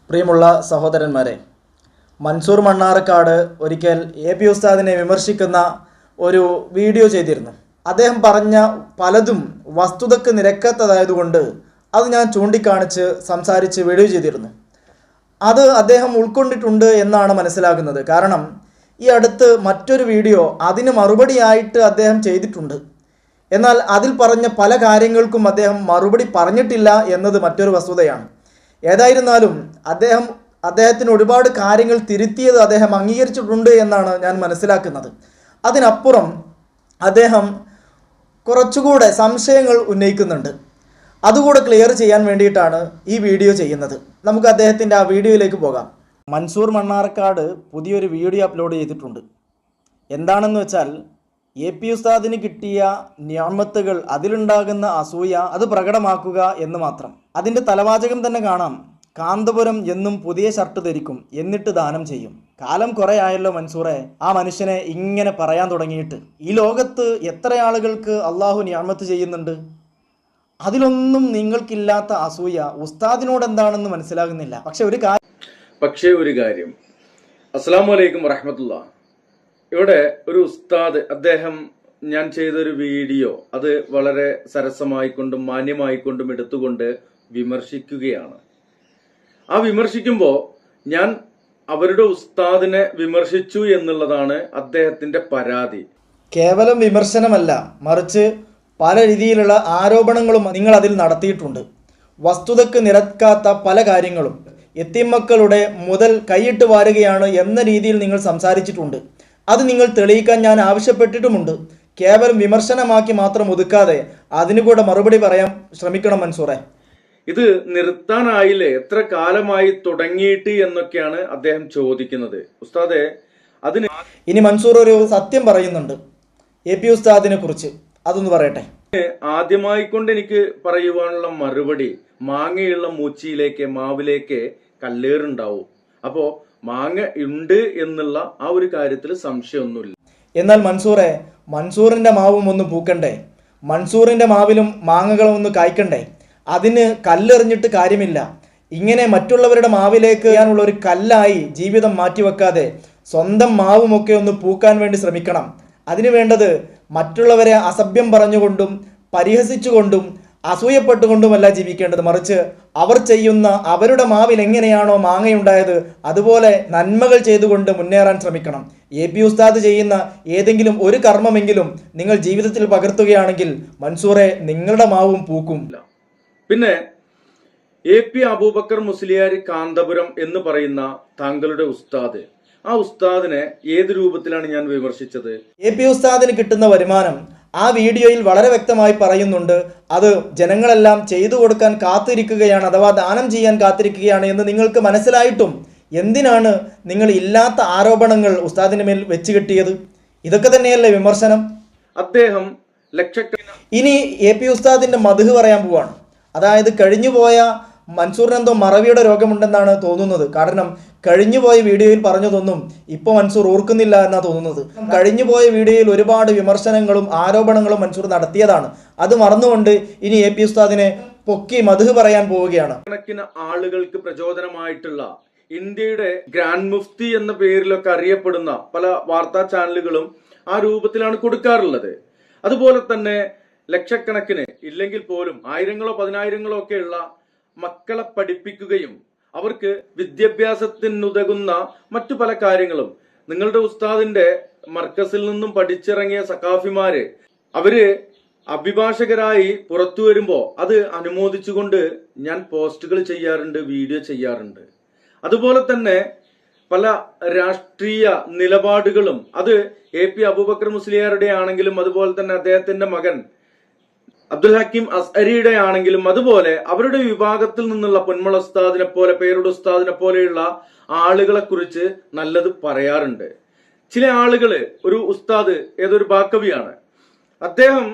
പ്രിയമുള്ള സഹോദരന്മാരെ, മൻസൂർ മണ്ണാർക്കാട് ഒരിക്കൽ എ.പി. ഉസ്താദിനെ വിമർശിക്കുന്ന ഒരു വീഡിയോ ചെയ്തിരുന്നു. അദ്ദേഹം പറഞ്ഞ പലതും വസ്തുതയ്ക്ക് നിരക്കാത്തതായതുകൊണ്ട് അത് ഞാൻ ചൂണ്ടിക്കാണിച്ച് സംസാരിച്ച് വീഡിയോ ചെയ്തിരുന്നു. അത് അദ്ദേഹം ഉൾക്കൊണ്ടിട്ടുണ്ട് എന്നാണ് മനസ്സിലാക്കുന്നത്. കാരണം ഈ അടുത്ത് മറ്റൊരു വീഡിയോ അതിന് മറുപടിയായിട്ട് അദ്ദേഹം ചെയ്തിട്ടുണ്ട്. എന്നാൽ അതിൽ പറഞ്ഞ പല കാര്യങ്ങൾക്കും അദ്ദേഹം മറുപടി പറഞ്ഞിട്ടില്ല എന്നത് മറ്റൊരു വസ്തുതയാണ്. ഏതായിരുന്നാലും അദ്ദേഹത്തിന് ഒരുപാട് കാര്യങ്ങൾ തിരുത്തിയത് അദ്ദേഹം അംഗീകരിച്ചിട്ടുണ്ട് എന്നാണ് ഞാൻ മനസ്സിലാക്കുന്നത്. അതിനപ്പുറം അദ്ദേഹം കുറച്ചുകൂടെ സംശയങ്ങൾ ഉന്നയിക്കുന്നുണ്ട്. അതുകൂടെ ക്ലിയർ ചെയ്യാൻ വേണ്ടിയിട്ടാണ് ഈ വീഡിയോ ചെയ്യുന്നത്. നമുക്ക് അദ്ദേഹത്തിൻ്റെ ആ വീഡിയോയിലേക്ക് പോകാം. മൻസൂർ മണ്ണാർക്കാട് പുതിയൊരു വീഡിയോ അപ്ലോഡ് ചെയ്തിട്ടുണ്ട്. എന്താണെന്ന് വെച്ചാൽ എ.പി. ഉസ്താദിന് കിട്ടിയ നിഅമത്തുകൾ, അതിലുണ്ടാകുന്ന അസൂയ അത് പ്രകടമാക്കുക എന്ന് മാത്രം. അതിൻ്റെ തലവാചകം തന്നെ കാണാം. കാന്തപുരം എന്നും പുതിയ ഷർട്ട് ധരിക്കും, എന്നിട്ട് ദാനം ചെയ്യും. കാലം കുറേ ആയല്ലോ മൻസൂറെ ആ മനുഷ്യനെ ഇങ്ങനെ പറയാൻ തുടങ്ങിയിട്ട്. ഈ ലോകത്ത് എത്ര ആളുകൾക്ക് അള്ളാഹു നിഅമത്ത് ചെയ്യുന്നുണ്ട്. അതിലൊന്നും നിങ്ങൾക്കില്ലാത്ത അസൂയ ഉസ്താദിനോട് എന്താണെന്ന് മനസ്സിലാകുന്നില്ല. പക്ഷേ ഒരു കാര്യം, അസ്സലാമു അലൈക്കും വറഹ്മത്തുള്ളാഹി. ഇവിടെ ഒരു ഉസ്താദ്, അദ്ദേഹം ഞാൻ ചെയ്തൊരു വീഡിയോ അത് വളരെ സരസമായിക്കൊണ്ടും മാന്യമായിക്കൊണ്ടും എടുത്തുകൊണ്ട് വിമർശിക്കുകയാണ്. ആ വിമർശിക്കുമ്പോൾ ഞാൻ അവരുടെ ഉസ്താദിനെ വിമർശിച്ചു എന്നുള്ളതാണ് അദ്ദേഹത്തിന്റെ പരാതി. കേവലം വിമർശനമല്ല, മറിച്ച് പല രീതിയിലുള്ള ആരോപണങ്ങളും നിങ്ങൾ അതിൽ നടത്തിയിട്ടുണ്ട്. വസ്തുതയ്ക്ക് നിരക്കാത്ത പല കാര്യങ്ങളും, യത്തീം മുതൽ കൈയിട്ട് വാരുകയാണ് എന്ന രീതിയിൽ നിങ്ങൾ സംസാരിച്ചിട്ടുണ്ട്. അത് നിങ്ങൾ തെളിയിക്കാൻ ഞാൻ ആവശ്യപ്പെട്ടിട്ടുമുണ്ട്. കേവലം വിമർശനമാക്കി മാത്രം ഒതുക്കാതെ അതിനു കൂടെ മറുപടി പറയാൻ ശ്രമിക്കണം മൻസൂറെ. ഇത് നിർത്താനായില്ലേ, എത്ര കാലമായി തുടങ്ങിയിട്ട് എന്നൊക്കെയാണ് അദ്ദേഹം ചോദിക്കുന്നത്. ഉസ്താദെ, അതിന് ഇനി മൻസൂർ ഒരു സത്യം പറയുന്നുണ്ട് എ.പി. ഉസ്താദിനെ കുറിച്ച്, അതൊന്ന് പറയട്ടെ. ആദ്യമായിക്കൊണ്ട് എനിക്ക് പറയുവാനുള്ള മറുപടി, മാങ്ങയുള്ള മൂച്ചിയിലേക്ക് മാവിലേക്ക് കല്ലേറുണ്ടാവും. അപ്പോ മാങ്ങ ഉണ്ട് എന്നുള്ള ആ ഒരു കാര്യത്തിൽ സംശയമൊന്നുമില്ല. എന്നാൽ മൻസൂറെ, മൻസൂറിന്റെ മാവും ഒന്ന് പൂക്കണ്ടേ? മൻസൂറിന്റെ മാവിലും മാങ്ങകളൊന്ന് കായ്ക്കണ്ടേ? അതിന് കല്ലെറിഞ്ഞിട്ട് കാര്യമില്ല. ഇങ്ങനെ മറ്റുള്ളവരുടെ മാവിലേക്ക് ചെയ്യാനുള്ള ഒരു കല്ലായി ജീവിതം മാറ്റിവെക്കാതെ സ്വന്തം മാവുമൊക്കെ ഒന്ന് പൂക്കാൻ വേണ്ടി ശ്രമിക്കണം. അതിനു വേണ്ടത് മറ്റുള്ളവരെ അസഭ്യം പറഞ്ഞുകൊണ്ടും പരിഹസിച്ചുകൊണ്ടും അസൂയപ്പെട്ടുകൊണ്ടുമല്ല ജീവിക്കേണ്ടത്. മറിച്ച് അവർ ചെയ്യുന്ന അവരുടെ മാവിൽ എങ്ങനെയാണോ മാങ്ങയുണ്ടായത് അതുപോലെ നന്മകൾ ചെയ്തുകൊണ്ട് മുന്നേറാൻ ശ്രമിക്കണം. എ.പി. ഉസ്താദ് ചെയ്യുന്ന ഏതെങ്കിലും ഒരു കർമ്മമെങ്കിലും നിങ്ങൾ ജീവിതത്തിൽ പകർത്തുകയാണെങ്കിൽ മൻസൂറെ, നിങ്ങളുടെ മാവും പൂക്കും. പിന്നെ എ.പി. അബൂബക്കർ മുസ്ലിയാർ കാന്തപുരം എന്ന് പറയുന്ന താങ്കളുടെ ഉസ്താദ്, ആ ഉസ്താദിനെ ഏത് രൂപത്തിലാണ് ഞാൻ വിമർശിച്ചത്? എ.പി. ഉസ്താദിന് കിട്ടുന്ന വരുമാനം ആ വീഡിയോയിൽ വളരെ വ്യക്തമായി പറയുന്നുണ്ട്. അത് ജനങ്ങളെല്ലാം ചെയ്തു കൊടുക്കാൻ കാത്തിരിക്കുകയാണ്, അഥവാ ദാനം ചെയ്യാൻ കാത്തിരിക്കുകയാണ് എന്ന് നിങ്ങൾക്ക് മനസ്സിലായിട്ടും എന്തിനാണ് നിങ്ങൾ ഇല്ലാത്ത ആരോപണങ്ങൾ ഉസ്താദിന് മേൽ വെച്ച് കെട്ടിയത്? ഇതൊക്കെ തന്നെയല്ലേ വിമർശനം? അദ്ദേഹം ഇനി എ.പി. ഉസ്താദിന്റെ മദ്ഹ് പറയാൻ പോവാണ്. അതായത് കഴിഞ്ഞുപോയ മൻസൂറിനെന്തോ മറവിയുടെ രോഗമുണ്ടെന്നാണ് തോന്നുന്നത്. കാരണം കഴിഞ്ഞുപോയ വീഡിയോയിൽ പറഞ്ഞതൊന്നും ഇപ്പോൾ മൻസൂർ ഓർക്കുന്നില്ല എന്നാണ് തോന്നുന്നത്. കഴിഞ്ഞുപോയ വീഡിയോയിൽ ഒരുപാട് വിമർശനങ്ങളും ആരോപണങ്ങളും മൻസൂർ നടത്തിയതാണ്. അത് മറന്നുകൊണ്ട് ഇനി എ.പി. ഉസ്താദിനെ പൊക്കി മദ്ഹ് പറയാൻ പോവുകയാണ്. കണക്കിന് ആളുകൾക്ക് പ്രചോദനമായിട്ടുള്ള ഇന്ത്യയുടെ ഗ്രാൻഡ് മുഫ്തി എന്ന പേരിലൊക്കെ അറിയപ്പെടുന്ന പല വാർത്താ ചാനലുകളും ആ രൂപത്തിലാണ് കൊടുക്കാറുള്ളത്. അതുപോലെ തന്നെ ലക്ഷക്കണക്കിന് ഇല്ലെങ്കിൽ പോലും ആയിരങ്ങളോ പതിനായിരങ്ങളോ ഒക്കെയുള്ള മക്കളെ പഠിപ്പിക്കുകയും അവർക്ക് വിദ്യാഭ്യാസത്തിനുതകുന്ന മറ്റു പല കാര്യങ്ങളും നിങ്ങളുടെ ഉസ്താദിന്റെ മർക്കസിൽ നിന്നും പഠിച്ചിറങ്ങിയ സഖാഫിമാര് അവര് അഭിഭാഷകരായി പുറത്തു വരുമ്പോ അത് അനുമോദിച്ചുകൊണ്ട് ഞാൻ പോസ്റ്റുകൾ ചെയ്യാറുണ്ട്, വീഡിയോ ചെയ്യാറുണ്ട്. അതുപോലെ തന്നെ പല രാഷ്ട്രീയ നിലപാടുകളും അത് എ.പി. അബൂബക്കർ മുസ്ലിയാരുടെ ആണെങ്കിലും അതുപോലെ തന്നെ അദ്ദേഹത്തിന്റെ മകൻ അബ്ദുൽ ഹക്കീം അസ്അരിയുടെ ആണെങ്കിലും അതുപോലെ അവരുടെ വിഭാഗത്തിൽ നിന്നുള്ള പൊന്മുള ഉസ്താദിനെ പോലെ, പേരുടെ ഉസ്താദിനെ പോലെയുള്ള ആളുകളെ കുറിച്ച് നല്ലത് പറയാറുണ്ട്. ചില ആളുകള്, ഒരു ഉസ്താദ് ഏതൊരു ബാക്കവിയാണ്, അദ്ദേഹം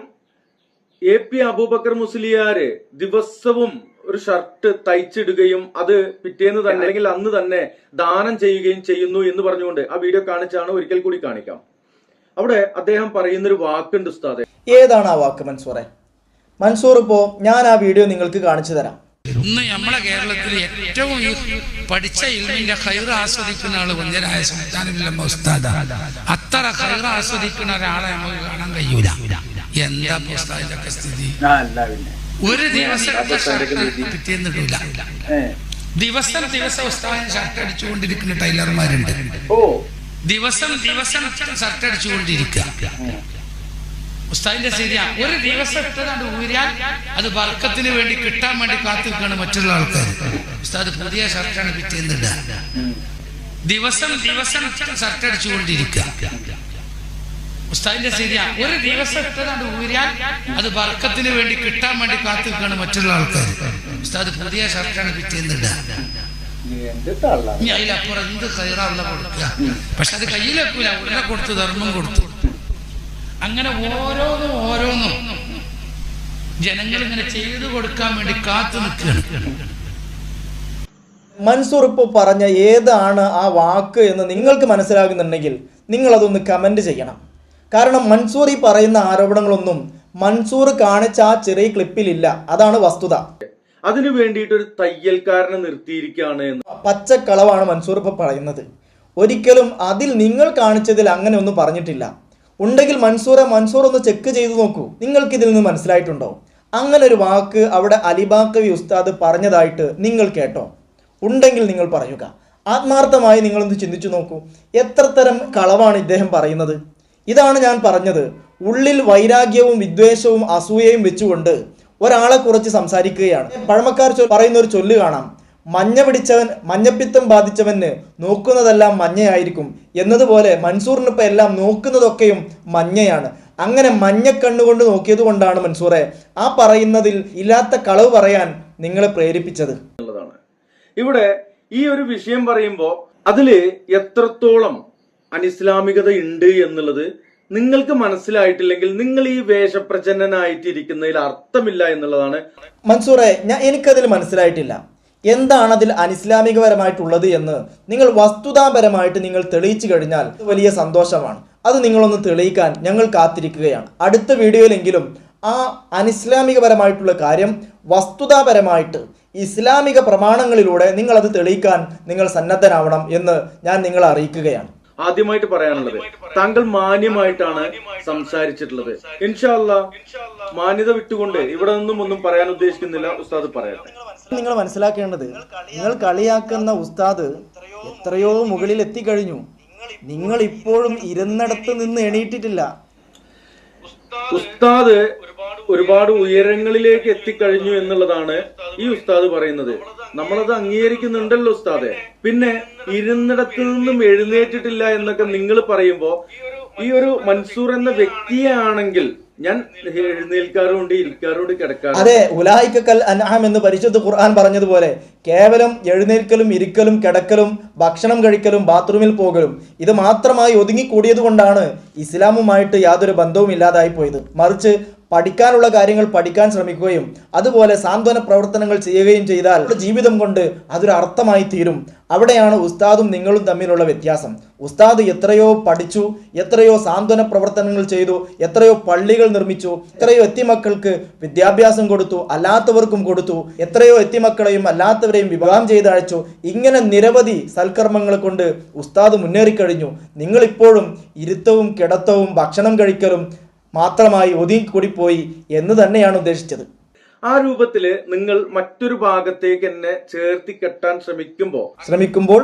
എ.പി. അബൂബക്കർ മുസ്ലിയാര് ദിവസവും ഒരു ഷർട്ട് തയ്ച്ചിടുകയും അത് പിറ്റേന്ന് തന്നെ അല്ലെങ്കിൽ അന്ന് തന്നെ ദാനം ചെയ്യുകയും ചെയ്യുന്നു എന്ന് പറഞ്ഞുകൊണ്ട് ആ വീഡിയോ കാണിച്ചാണ്. ഒരിക്കൽ കൂടി കാണിക്കാം. അവിടെ അദ്ദേഹം പറയുന്നൊരു വാക്കുണ്ട് ഉസ്താദെ. ഏതാണ് ആ വാക്ക് മൻസൂറെ? മൻസൂർ, ഇപ്പോൾ ഞാൻ ആ വീഡിയോ നിങ്ങൾക്ക് കാണിച്ചു തരാം. ഇന്ന് നമ്മളെ കേരളത്തിൽ ഏറ്റവും ഈ പഠിച്ച ഇൽമിന്റെ ഖൈർ ആസ്വദിക്കുന്ന ആള് വന്ധ്യരായ സുൽത്താനുൽ ഉസ്താദ്. അത്ര ഖൈർ ആസ്വദിക്കുന്ന ഒരാളെ നമുക്ക് കാണാൻ കഴിയൂല. എന്താ ഉസ്താദിന്റെ ഒക്കെ സ്ഥിതി? ഒരു ദിവസം പിറ്റേന്നിട്ടില്ല. ദിവസം ഉസ്താദിന് ഷർട്ട് അടിച്ചുകൊണ്ടിരിക്കുന്ന ടൈലർമാരുണ്ട്. ദിവസം ഷർട്ട് അടിച്ചുകൊണ്ടിരിക്കുക. ഉസ്താദിന്റെ ശരിയാ. ഒരു ദിവസം ഇട്ടതാണ്ട് ഊരാൻ അത് ബർക്കത്തിന് വേണ്ടി കിട്ടാൻ വേണ്ടി കാത്തിരിക്കുകയാണ് മറ്റുള്ള ആൾക്കാർ. ഉസ്താദ് പുതിയ ഷർട്ടാണ് പിറ്റേന്നിടുക. ദിവസം ഷർട്ട് അടിച്ചുകൊണ്ടിരിക്കുക. ഉസ്താദിന്റെ ശരിയാ. ഒരു ദിവസം ഇട്ടതാണ്ട് ഊരാൻ അത് ബർക്കത്തിന് വേണ്ടി കിട്ടാൻ വേണ്ടി കാത്തിരിക്കുകയാണ് മറ്റുള്ള ആൾക്കാർ. ഉസ്താദ് പുതിയ ഷർട്ടാണ് പിറ്റേന്നിടുക. ഇനി അതിലപ്പുറം എന്ത് ഖൈറാള്ള കൊടുക്കുക. പക്ഷെ അത് കയ്യിലെക്കൂല. ഉടനെ കൊടുത്തു, ധർമ്മം കൊടുത്തു. അങ്ങനെ ഓരോന്നും ജനങ്ങൾ ഇങ്ങനെ ചെയ്തു കൊടുക്കാൻ വേണ്ടി കാത്തു നിൽക്കുകയാണ്. മൻസൂർ ഇപ്പോൾ പറഞ്ഞ ഏതാണ് ആ വാക്ക് എന്ന് നിങ്ങൾക്ക് മനസ്സിലാകുന്നുണ്ടെങ്കിൽ നിങ്ങൾ അതൊന്ന് കമന്റ് ചെയ്യണം. കാരണം മൻസൂർ ഈ പറയുന്ന ആരോപണങ്ങളൊന്നും മൻസൂർ കാണിച്ച ആ ചെറിയ ക്ലിപ്പിലില്ല. അതാണ് വസ്തുത. അതിനു വേണ്ടിയിട്ട് ഒരു തയ്യൽക്കാരനെ നിർത്തിയിരിക്കുകയാണ് എന്ന് പച്ചക്കളവാണ് മൻസൂർ ഇപ്പോൾ പറയുന്നത്. ഒരിക്കലും അതിൽ നിങ്ങൾ കാണിച്ചതിൽ അങ്ങനെ ഒന്നും പറഞ്ഞിട്ടില്ല. ഉണ്ടെങ്കിൽ മൻസൂർ ഒന്ന് ചെക്ക് ചെയ്തു നോക്കൂ. നിങ്ങൾക്ക് ഇതിൽ നിന്ന് മനസ്സിലായിട്ടുണ്ടോ? അങ്ങനെ ഒരു വാക്ക് അവിടെ അലിബാക്കവി ഉസ്താദ് പറഞ്ഞതായിട്ട് നിങ്ങൾ കേട്ടോ? ഉണ്ടെങ്കിൽ നിങ്ങൾ പറയുക. ആത്മാർത്ഥമായി നിങ്ങളൊന്ന് ചിന്തിച്ചു നോക്കൂ. എത്ര തരം കളവാണ് ഇദ്ദേഹം പറയുന്നത്. ഇതാണ് ഞാൻ പറഞ്ഞത്. ഉള്ളിൽ വൈരാഗ്യവും വിദ്വേഷവും അസൂയയും വെച്ചുകൊണ്ട് ഒരാളെ കുറിച്ച് സംസാരിക്കുകയാണ്. പഴമക്കാർ പറയുന്ന ഒരു ചൊല്ല് കാണാം, മഞ്ഞപ്പിത്തം ബാധിച്ചവന് നോക്കുന്നതെല്ലാം മഞ്ഞയായിരിക്കും എന്നതുപോലെ മൻസൂറിന് ഇപ്പം എല്ലാം നോക്കുന്നതൊക്കെയും മഞ്ഞയാണ്. അങ്ങനെ മഞ്ഞക്കണ്ണുകൊണ്ട് നോക്കിയത് കൊണ്ടാണ് മൻസൂറെ ആ പറയുന്നതിൽ ഇല്ലാത്ത കളവ് പറയാൻ നിങ്ങളെ പ്രേരിപ്പിച്ചത് എന്നുള്ളതാണ്. ഇവിടെ ഈ ഒരു വിഷയം പറയുമ്പോൾ അതില് എത്രത്തോളം അനിസ്ലാമികത ഉണ്ട് എന്നുള്ളത് നിങ്ങൾക്ക് മനസ്സിലായിട്ടില്ലെങ്കിൽ നിങ്ങൾ ഈ വേഷപ്രചന്നനായിട്ടിരിക്കുന്നതിൽ അർത്ഥമില്ല എന്നുള്ളതാണ്. മൻസൂറെ, എനിക്കതിൽ മനസ്സിലായിട്ടില്ല. എന്താണ് അതിൽ അനിസ്ലാമികപരമായിട്ടുള്ളത് എന്ന് നിങ്ങൾ വസ്തുതാപരമായിട്ട് നിങ്ങൾ തെളിയിച്ചു കഴിഞ്ഞാൽ വലിയ സന്തോഷമാണ്. അത് നിങ്ങളൊന്ന് തെളിയിക്കാൻ ഞങ്ങൾ കാത്തിരിക്കുകയാണ്. അടുത്ത വീഡിയോയിലെങ്കിലും ആ അനിസ്ലാമികപരമായിട്ടുള്ള കാര്യം വസ്തുതാപരമായിട്ട് ഇസ്ലാമിക പ്രമാണങ്ങളിലൂടെ നിങ്ങളത് തെളിയിക്കാൻ നിങ്ങൾ സന്നദ്ധനാവണം എന്ന് ഞാൻ നിങ്ങളെ അറിയിക്കുകയാണ്. ആദ്യമായിട്ട് പറയാനുള്ളത്, താങ്കൾ മാന്യമായിട്ടാണ് സംസാരിച്ചിട്ടുള്ളത്. ഇൻഷാ അല്ലാഹ് മാന്യത വിട്ടുകൊണ്ട് ഇവിടെ നിന്നും ഒന്നും പറയാൻ ഉദ്ദേശിക്കുന്നില്ല. ഉസ്താദ് പറയട്ടെ. നിങ്ങൾ മനസ്സിലാക്കേണ്ടത്, നിങ്ങൾ കളിയാക്കുന്ന ഉസ്താദ് എത്രയോ മുകളിൽ എത്തിക്കഴിഞ്ഞു. നിങ്ങൾ ഇപ്പോഴും ഇരുന്നിടത്ത് നിന്ന് എണീറ്റിട്ടില്ല. ഉസ്താദ് ഒരുപാട് ഉയരങ്ങളിലേക്ക് എത്തിക്കഴിഞ്ഞു എന്നുള്ളതാണ് ഈ ഉസ്താദ് പറയുന്നത്. നമ്മളത് അംഗീകരിക്കുന്നുണ്ടല്ലോ ഉസ്താദെ. പിന്നെ ഇരുന്നിടത്ത് നിന്നും എഴുന്നേറ്റിട്ടില്ല എന്നൊക്കെ നിങ്ങൾ പറയുമ്പോ ഈ ഒരു മൻസൂർ എന്ന വ്യക്തിയാണെങ്കിൽ ഞാൻ എഴുന്നേൽക്കാറുണ്ട്, ഇരിക്കാറുണ്ട്, കിടക്കാറുണ്ട്. അതെ, ഉലായിക്കൽ അൻആം എന്ന് പരിശുദ്ധ ഖുർആൻ പറഞ്ഞതുപോലെ കേവലം എഴുന്നേൽക്കലും ഇരിക്കലും കിടക്കലും ഭക്ഷണം കഴിക്കലും ബാത്റൂമിൽ പോകലും ഇത് മാത്രമായി ഒതുങ്ങിക്കൂടിയത് കൊണ്ടാണ് ഇസ്ലാമുമായിട്ട് യാതൊരു ബന്ധവും ഇല്ലാതായി പോയത്. മറിച്ച് പഠിക്കാനുള്ള കാര്യങ്ങൾ പഠിക്കാൻ ശ്രമിക്കുകയും അതുപോലെ സാന്ത്വന പ്രവർത്തനങ്ങൾ ചെയ്യുകയും ചെയ്താൽ ജീവിതം കൊണ്ട് അതൊരു അർത്ഥമായി തീരും. അവിടെയാണ് ഉസ്താദും നിങ്ങളും തമ്മിലുള്ള വ്യത്യാസം. ഉസ്താദ് എത്രയോ പഠിച്ചു, എത്രയോ സാന്ത്വന പ്രവർത്തനങ്ങൾ ചെയ്തു, എത്രയോ പള്ളികൾ നിർമ്മിച്ചു, എത്രയോ എത്തിമക്കൾക്ക് വിദ്യാഭ്യാസം കൊടുത്തു, അല്ലാത്തവർക്കും കൊടുത്തു, എത്രയോ എത്തിമക്കളെയും അല്ലാത്തവരെയും വിവാഹം ചെയ്തയച്ചു. ഇങ്ങനെ നിരവധി സൽക്കർമ്മങ്ങൾ കൊണ്ട് ഉസ്താദ് മുന്നേറിക്കഴിഞ്ഞു. നിങ്ങളിപ്പോഴും ഇരുത്തവും കിടത്തവും ഭക്ഷണം കഴിക്കലും മാത്രമായി ഒതുങ്ങിക്കൂടിപ്പോയി എന്ന് തന്നെയാണ് ഉദ്ദേശിച്ചത്. ആ രൂപത്തില് നിങ്ങൾ മറ്റൊരു ഭാഗത്തേക്ക് എന്നെ ചേർത്തി കെട്ടാൻ ശ്രമിക്കുമ്പോൾ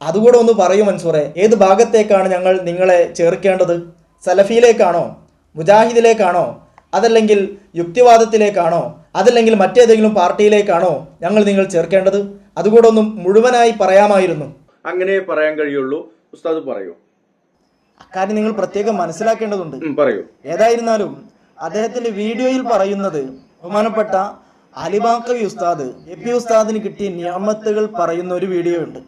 അതുകൂടെ ഒന്ന് പറയൂ മൻസൂറെ. ഏത് ഭാഗത്തേക്കാണ് ഞങ്ങൾ നിങ്ങളെ ചേർക്കേണ്ടത്? സലഫിയിലേക്കാണോ, മുജാഹിദിലേക്കാണോ, അതല്ലെങ്കിൽ യുക്തിവാദത്തിലേക്കാണോ, അതല്ലെങ്കിൽ മറ്റേതെങ്കിലും പാർട്ടിയിലേക്കാണോ ഞങ്ങൾ നിങ്ങൾ ചേർക്കേണ്ടത്? അതുകൂടെ ഒന്നും മുഴുവനായി പറയാമായിരുന്നു. അങ്ങനെ പറയാൻ കഴിയുള്ളൂ. ഉസ്താദ് പറയൂ. കാര്യം നിങ്ങൾ പ്രത്യേകം മനസ്സിലാക്കേണ്ടതുണ്ട്. പറയൂ. ഏതായിരുന്നാലും അദ്ദേഹത്തിന്റെ വീഡിയോയിൽ പറയുന്നത് ബഹുമാനപ്പെട്ട അലിബാക്കവി ഉസ്താദ് എപി ഉസ്താദിന് കിട്ടിയ നിഅമത്തുകൾ പറയുന്ന ഒരു വീഡിയോ ഉണ്ട്.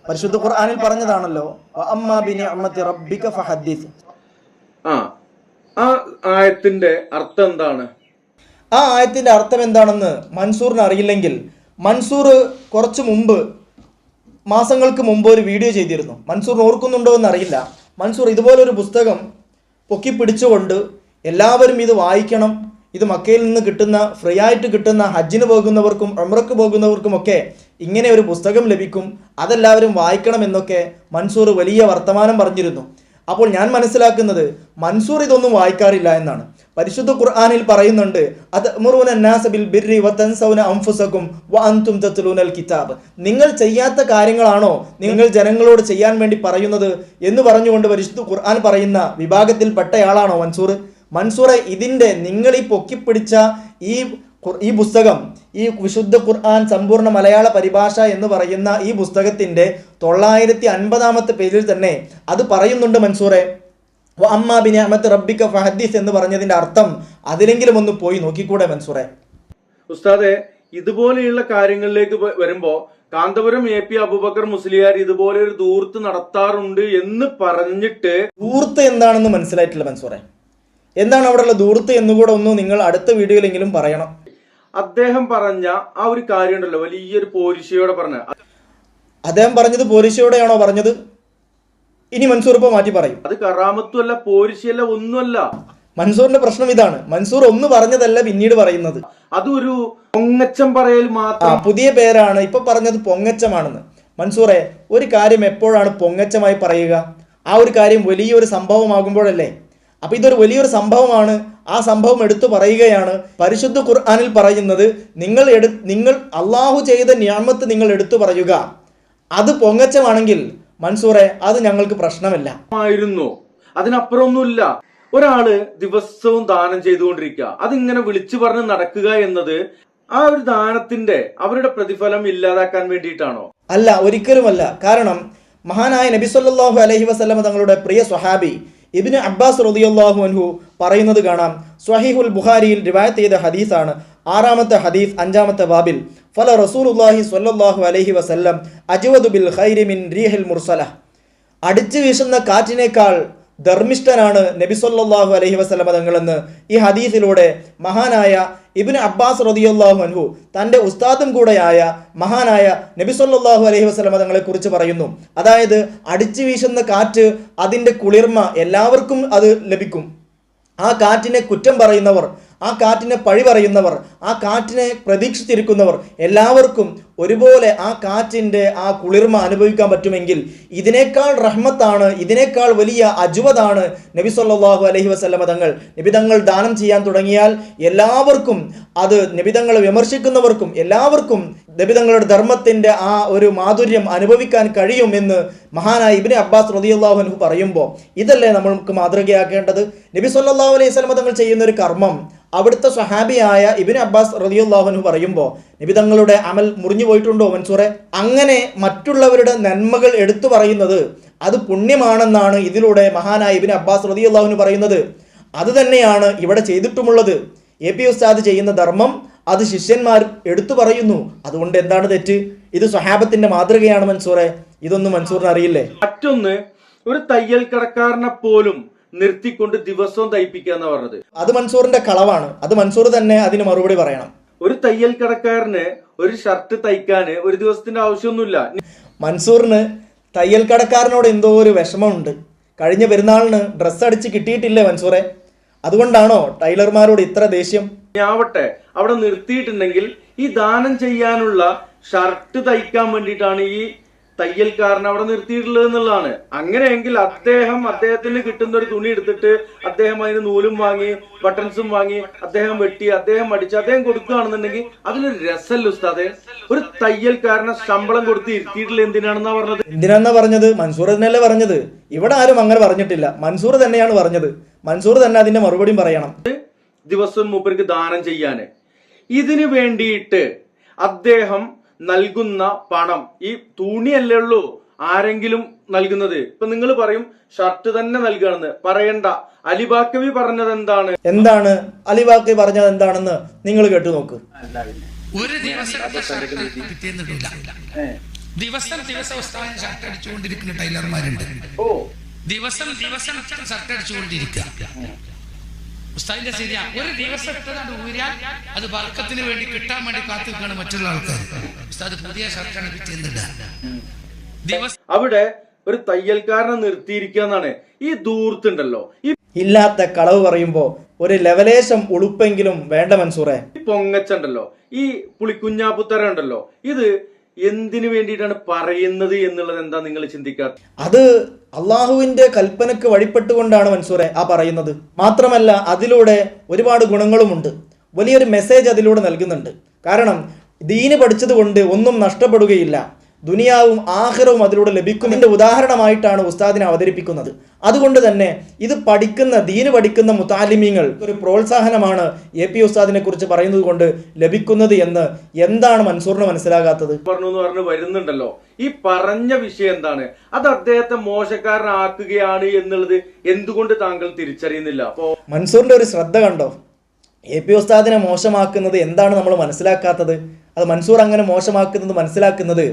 പരിശുദ്ധ ഖുർആനിൽ പറഞ്ഞതാണല്ലോ, വഅമ്മാ ബിനിഅമതി റബ്ബിക ഫഹദ്ദിസ്. ആ ആയത്തിന്റെ അർത്ഥം എന്താണ്? ആ ആയത്തിന്റെ അർത്ഥം എന്താണെന്ന് മൻസൂറിന് അറിയില്ലെങ്കിൽ മൻസൂർ കുറച്ചു മുമ്പ്, മാസങ്ങൾക്ക് മുമ്പ് ഒരു വീഡിയോ ചെയ്തിരുന്നു. മൻസൂർ ഓർക്കുന്നുണ്ടോ എന്നറിയില്ല. മൻസൂർ ഇതുപോലൊരു പുസ്തകം പൊക്കി പിടിച്ചുകൊണ്ട് എല്ലാവരും ഇത് വായിക്കണം, ഇത് മക്കയിൽ നിന്ന് കിട്ടുന്ന ഫ്രീ ആയിട്ട് കിട്ടുന്ന ഹജ്ജിന് പോകുന്നവർക്കും ഉംറക്ക് പോകുന്നവർക്കുമൊക്കെ ഇങ്ങനെ ഒരു പുസ്തകം ലഭിക്കും, അതെല്ലാവരും വായിക്കണമെന്നൊക്കെ മൻസൂർ വലിയ വർത്തമാനം പറഞ്ഞിരുന്നു. അപ്പോൾ ഞാൻ മനസ്സിലാക്കുന്നത് മൻസൂർ ഇതൊന്നും വായിക്കാറില്ല എന്നാണ്. പരിശുദ്ധ ഖുർആനിൽ പറയുന്നുണ്ട്, അതഅ്മുറൂന അന്നാസ ബിൽ ബിർരി വതൻസൗന അൻഫുസകും വഅൻതും തത്ലൂനൽ കിതാബ്. നിങ്ങൾ ചെയ്യാത്ത കാര്യങ്ങളാണോ നിങ്ങൾ ജനങ്ങളോട് ചെയ്യാൻ വേണ്ടി പറയുന്നത് എന്ന് പറഞ്ഞുകൊണ്ട് പരിശുദ്ധ ഖുർആൻ പറയുന്ന വിഭാഗത്തിൽപ്പെട്ടയാളാണോ മൻസൂർ? മൻസൂറെ, ഇതിൻ്റെ നിങ്ങൾ ഈ പൊക്കിപ്പിടിച്ച ഈ പുസ്തകം, ഈ വിശുദ്ധ ഖുർആൻ സമ്പൂർണ്ണ മലയാള പരിഭാഷ എന്ന് പറയുന്ന ഈ പുസ്തകത്തിൻ്റെ 950 പേജിൽ തന്നെ അത് പറയുന്നുണ്ട് മൻസൂറെ. അമ്മാ ബിനിഅമത്തി റബ്ബിക ഫഹദ്ദിസ് എന്ന് പറഞ്ഞതിന്റെ അർത്ഥം അതിലെങ്കിലും ഒന്ന് പോയി നോക്കിക്കൂടെ മൻസൂറെ? ഉസ്താദെ, ഇതുപോലെയുള്ള കാര്യങ്ങളിലേക്ക് വരുമ്പോ കാന്തപുരം AP അബൂബക്കർ മുസ്ലിയാർ ഇതുപോലെ ഒരു ദൂർത്ത് നടത്താറുണ്ട് എന്ന് പറഞ്ഞിട്ട് ദൂർത്ത് എന്താണെന്ന് മനസ്സിലായിട്ടില്ല മൻസൂറെ. എന്താണ് അവിടെയുള്ള ദൂർത്ത് എന്നുകൂടെ ഒന്ന് നിങ്ങൾ അടുത്ത വീഡിയോയിലെങ്കിലും പറയണം. അദ്ദേഹം പറഞ്ഞ ആ ഒരു കാര്യം ഉണ്ടല്ലോ, വലിയൊരു പോരിശയോടെ പറഞ്ഞ, അദ്ദേഹം പറഞ്ഞത് പോരിശയോടെയാണോ പറഞ്ഞത്? ഇനി മൻസൂർ ഇപ്പോൾ മാറ്റി പറയും. അത് കറാമത്തുമല്ല, പോരിശയല്ല, ഒന്നുമല്ല. മൻസൂറിന്റെ പ്രശ്നം ഇതാണ്, മൻസൂർ ഒന്ന് പറഞ്ഞതല്ല പിന്നീട് പറയുന്നത്. അതൊരു പൊങ്ങച്ചം പറയൽ മാത്രം. പുതിയ പേരാണ്, ഇപ്പൊ പറഞ്ഞത് പൊങ്ങച്ചമാണെന്ന്. മൻസൂറെ, ഒരു കാര്യം എപ്പോഴാണ് പൊങ്ങച്ചമായി പറയുക? ആ ഒരു കാര്യം വലിയൊരു സംഭവമാകുമ്പോഴല്ലേ? അപ്പൊ ഇതൊരു വലിയൊരു സംഭവമാണ്, ആ സംഭവം എടുത്തു പറയുകയാണ്. പരിശുദ്ധ ഖുർആനിൽ പറയുന്നത്, നിങ്ങൾ അള്ളാഹു ചെയ്ത നിഅമത്ത് നിങ്ങൾ എടുത്തു പറയുക, അത് പൊങ്ങച്ചമാണെങ്കിൽ മൻസൂറെ അത് ഞങ്ങൾക്ക് പ്രശ്നമില്ല. അതിനപ്പുറമൊന്നുമില്ല. ഒരാള് ദിവസവും ദാനം ചെയ്തുകൊണ്ടിരിക്കുക, അതിങ്ങനെ വിളിച്ചു പറഞ്ഞ് നടക്കുക എന്നത് ആ ഒരു ദാനത്തിന്റെ അവരുടെ പ്രതിഫലം ഇല്ലാതാക്കാൻ വേണ്ടിയിട്ടാണോ? അല്ല, ഒരിക്കലുമല്ല. കാരണം മഹാനായ നബി സല്ലല്ലാഹു അലൈഹി വസല്ലം തങ്ങളുടെ പ്രിയ സ്വഹാബി ഇബ്നു അബ്ബാസ് റളിയല്ലാഹു അൻഹു പറയുന്നത് കാണാം. സ്വഹീഹുൽ ബുഖാരിയിൽ റിവായത്ത് ചെയ്ത ഹദീസാണ്. 6-ാമത്തെ ഹദീസ് 5-ാമത്തെ ബാബിൽ, ഫല റസൂലുള്ളാഹി സ്വല്ലല്ലാഹു അലൈഹി വസല്ലം അജ്വദു ബിൽ ഖൈരി മിൻ റീഹിൽ മുർസല. അടിച്ചു വീശുന്ന കാറ്റിനേക്കാൾ ധർമ്മിഷ്ഠനാണ് നബി സല്ലല്ലാഹു അലൈഹി വസല്ലം തങ്ങളെന്ന് ഈ ഹദീസിലൂടെ മഹാനായ ഇബ്നു അബ്ബാസ് റളിയല്ലാഹു അൻഹു തൻ്റെ ഉസ്താദും കൂടെയായ മഹാനായ നബി സല്ലല്ലാഹു അലൈഹി വസല്ലം തങ്ങളെ കുറിച്ച് പറയുന്നു. അതായത് അടിച്ചു വീശുന്ന കാറ്റ്, അതിൻ്റെ കുളിർമ എല്ലാവർക്കും അത് ലഭിക്കും. ആ കാറ്റിനെ കുറ്റം പറയുന്നവർ, ആ കാറ്റിനെ പഴി പറയുന്നവർ, ആ കാറ്റിനെ പ്രതീക്ഷിച്ചിരിക്കുന്നവർ എല്ലാവർക്കും ഒരുപോലെ ആ കാറ്റിൻ്റെ ആ കുളിർമ അനുഭവിക്കാൻ പറ്റുമെങ്കിൽ ഇതിനേക്കാൾ റഹ്മത്താണ്, ഇതിനേക്കാൾ വലിയ അജ്വദാണ് നബി സല്ലല്ലാഹു അലൈഹി വസല്ലം തങ്ങൾ. നബി തങ്ങൾ ദാനം ചെയ്യാൻ തുടങ്ങിയാൽ എല്ലാവർക്കും, അത് നബി തങ്ങളെ വിമർശിക്കുന്നവർക്കും എല്ലാവർക്കും നബി തങ്ങളുടെ ധർമ്മത്തിൻ്റെ ആ ഒരു മാധുര്യം അനുഭവിക്കാൻ കഴിയുമെന്ന് മഹാനായ ഇബ്നു അബ്ബാസ് റളിയല്ലാഹു അൻഹു പറയുമ്പോൾ ഇതല്ലേ നമ്മൾക്ക് മാതൃകയാക്കേണ്ടത്? നബി സല്ലല്ലാഹു അലൈഹി വസല്ലം തങ്ങൾ ചെയ്യുന്ന ഒരു കർമ്മം അവിടുത്തെ സ്വഹാബിയായ ഇബ്നു അബ്ബാസ് റളിയല്ലാഹു അൻഹു പറയുമ്പോൾ നബി തങ്ങളുടെ അമൽ മുറിഞ്ഞു പോയിട്ടുണ്ടോ മൻസൂറെ? അങ്ങനെ മറ്റുള്ളവരുടെ നന്മകൾ എടുത്തു പറയുന്നത് അത് പുണ്യമാണെന്നാണ് ഇതിലൂടെ മഹാനായ ഇബ്നു അബ്ബാസ് റളിയല്ലാഹു അൻഹു പറയുന്നത്. അത് തന്നെയാണ് ഇവിടെ ചെയ്തിട്ടുമുള്ളത്. AP ഉസ്താദ് ചെയ്യുന്ന ധർമ്മം അത് ശിഷ്യന്മാർ എടുത്തു പറയുന്നു. അതുകൊണ്ട് എന്താണ് തെറ്റ്? ഇത് സ്വഹാബത്തിന്റെ മാതൃകയാണ് മൻസൂറെ. ഇതൊന്നും മൻസൂറിന് അറിയില്ലേ? മറ്റൊന്ന്, ഒരു തയ്യൽ കടക്കാരനെ പോലും നിർത്തിക്കൊണ്ട് ദിവസവും തയ്പ്പിക്കുക എന്ന് പറഞ്ഞത് അത് മൻസൂറിന്റെ കളവാണ്. അത് മൻസൂർ തന്നെ അതിന് മറുപടി പറയണം. ഒരു തയ്യൽ കടക്കാരന് ഒരു ഷർട്ട് തയ്ക്കാന് ഒരു ദിവസത്തിന്റെ ആവശ്യമൊന്നുമില്ല. മൻസൂറിന് തയ്യൽ കടക്കാരനോട് എന്തോ ഒരു വിഷമമുണ്ട്. കഴിഞ്ഞ പെരുന്നാളിന് ഡ്രസ്സ് അടിച്ച് കിട്ടിയിട്ടില്ലേ മൻസൂറെ? അതുകൊണ്ടാണോ ടൈലർമാരോട് ഇത്ര ദേഷ്യം? ആവട്ടെ, അവിടെ നിർത്തിയിട്ടുണ്ടെങ്കിൽ ഈ ദാനം ചെയ്യാനുള്ള ഷർട്ട് തയ്ക്കാൻ വേണ്ടിയിട്ടാണ് ഈ തയ്യൽക്കാരൻ അവിടെ നിർത്തിയിട്ടുള്ളത് എന്നുള്ളതാണ്. അങ്ങനെയെങ്കിൽ അദ്ദേഹത്തിന് കിട്ടുന്ന ഒരു തുണി എടുത്തിട്ട് അദ്ദേഹം അതിന് നൂലും വാങ്ങി ബട്ടൺസും വാങ്ങി അദ്ദേഹം വെട്ടി അദ്ദേഹം അടിച്ച് അദ്ദേഹം കൊടുക്കുകയാണെന്നുണ്ടെങ്കിൽ അതിലൊരു രസമല്ല ഉസ്താദെ. ഒരു തയ്യൽക്കാരനെ ശമ്പളം കൊടുത്ത് ഇരുത്തിയിട്ടില്ല എന്തിനാണെന്നാ പറഞ്ഞത്? മൻസൂർ തന്നെയല്ലേ പറഞ്ഞത്. ഇവിടെ ആരും അങ്ങനെ പറഞ്ഞിട്ടില്ല, മൻസൂർ തന്നെയാണ് പറഞ്ഞത്. മൻസൂർ തന്നെ അതിന്റെ മറുപടിയും പറയണം. ദിവസം മൂപ്പർക്ക് ദാനം ചെയ്യാന് ഇതിനു വേണ്ടിയിട്ട് അദ്ദേഹം നൽകുന്ന പണം, ഈ തുണിയല്ലേ ഉള്ളൂ ആരെങ്കിലും നൽകുന്നത്. ഇപ്പൊ നിങ്ങൾ പറയും ഷർട്ട് തന്നെ നൽകണമെന്ന്. പറയണ്ട. അലിബാക്കവി പറഞ്ഞത് എന്താണ് അലിബാക്കവി പറഞ്ഞത് എന്താണെന്ന് നിങ്ങൾ കേട്ടു നോക്ക്. ഒരു ദിവസം ഷർട്ട് അടിച്ചുകൊണ്ടിരിക്കുന്ന ടൈലർമാരുണ്ട്. ദിവസം ഷർട്ട് അടിച്ചുകൊണ്ടിരിക്കുക. ഉസ്താദിന്റെ ശരിയാ, ഒരു ദിവസം ഇട്ടതാണ് ഊരാൻ അത് ബർക്കത്തിന് വേണ്ടി കിട്ടാൻ വേണ്ടി കാത്തു നിൽക്കുകയാണ് മറ്റുള്ള ആൾക്കാർ. ഉസ്താദ് പുതിയ ഷർട്ടാണ് കിട്ടിയെന്നില്ല. അവിടെ ഒരു തയ്യൽക്കാരനെ നിർത്തിയിരിക്കുക എന്നാണ് ഈ ദൂർത്തുണ്ടല്ലോ. ഈ ഇല്ലാത്ത കളവ് പറയുമ്പോൾ ഒരു ലെവലേശം ഉളുപ്പെങ്കിലും വേണ്ട മൻസൂറെ. ഈ പൊങ്ങച്ചുണ്ടല്ലോ, ഈ പുളിക്കുഞ്ഞാപ്പുത്തര ഉണ്ടല്ലോ, ഇത് എന്തിനു വേണ്ടിയിട്ടാണ് പറയുന്നത് എന്നുള്ളത് എന്താ നിങ്ങൾ ചിന്തിക്കാത്ത? അത് അള്ളാഹുവിന്റെ കൽപ്പനക്ക് വഴിപ്പെട്ടുകൊണ്ടാണ് മൻസൂറെ ആ പറയുന്നത്. മാത്രമല്ല അതിലൂടെ ഒരുപാട് ഗുണങ്ങളുമുണ്ട്. വലിയൊരു മെസ്സേജ് അതിലൂടെ നൽകുന്നുണ്ട്. കാരണം ദീന് പഠിച്ചത് കൊണ്ട് ഒന്നും നഷ്ടപ്പെടുകയില്ല, ദുനിയാവും ആഖിറവും അതിലൂടെ ലഭിക്കുന്നതിന്റെ ഉദാഹരണമായിട്ടാണ് ഉസ്താദിനെ അവതരിപ്പിക്കുന്നത്. അതുകൊണ്ട് തന്നെ ഇത് പഠിക്കുന്ന ദീന് പഠിക്കുന്ന മുതാലിമീങ്ങൾ ഒരു പ്രോത്സാഹനമാണ് AP ഉസ്താദിനെ കുറിച്ച് പറയുന്നത് കൊണ്ട് ലഭിക്കുന്നത് എന്ന് എന്താണ് മൻസൂറിന് മനസ്സിലാകാത്തത്? പറഞ്ഞു വരുന്നുണ്ടല്ലോ, ഈ പറഞ്ഞ വിഷയം എന്താണ്? അത് അദ്ദേഹത്തെ മോശക്കാരനാക്കുകയാണ് എന്നുള്ളത് എന്തുകൊണ്ട് താങ്കൾ തിരിച്ചറിയുന്നില്ല? അപ്പോ മൻസൂറിന്റെ ഒരു ശ്രദ്ധ കണ്ടോ? AP ഉസ്താദിനെ മോശമാക്കുന്നത് എന്താണ് നമ്മൾ മനസ്സിലാക്കാത്തത്? അത് മൻസൂർ അങ്ങനെ മോശമാക്കുന്നത് മനസ്സിലാക്കുന്നത്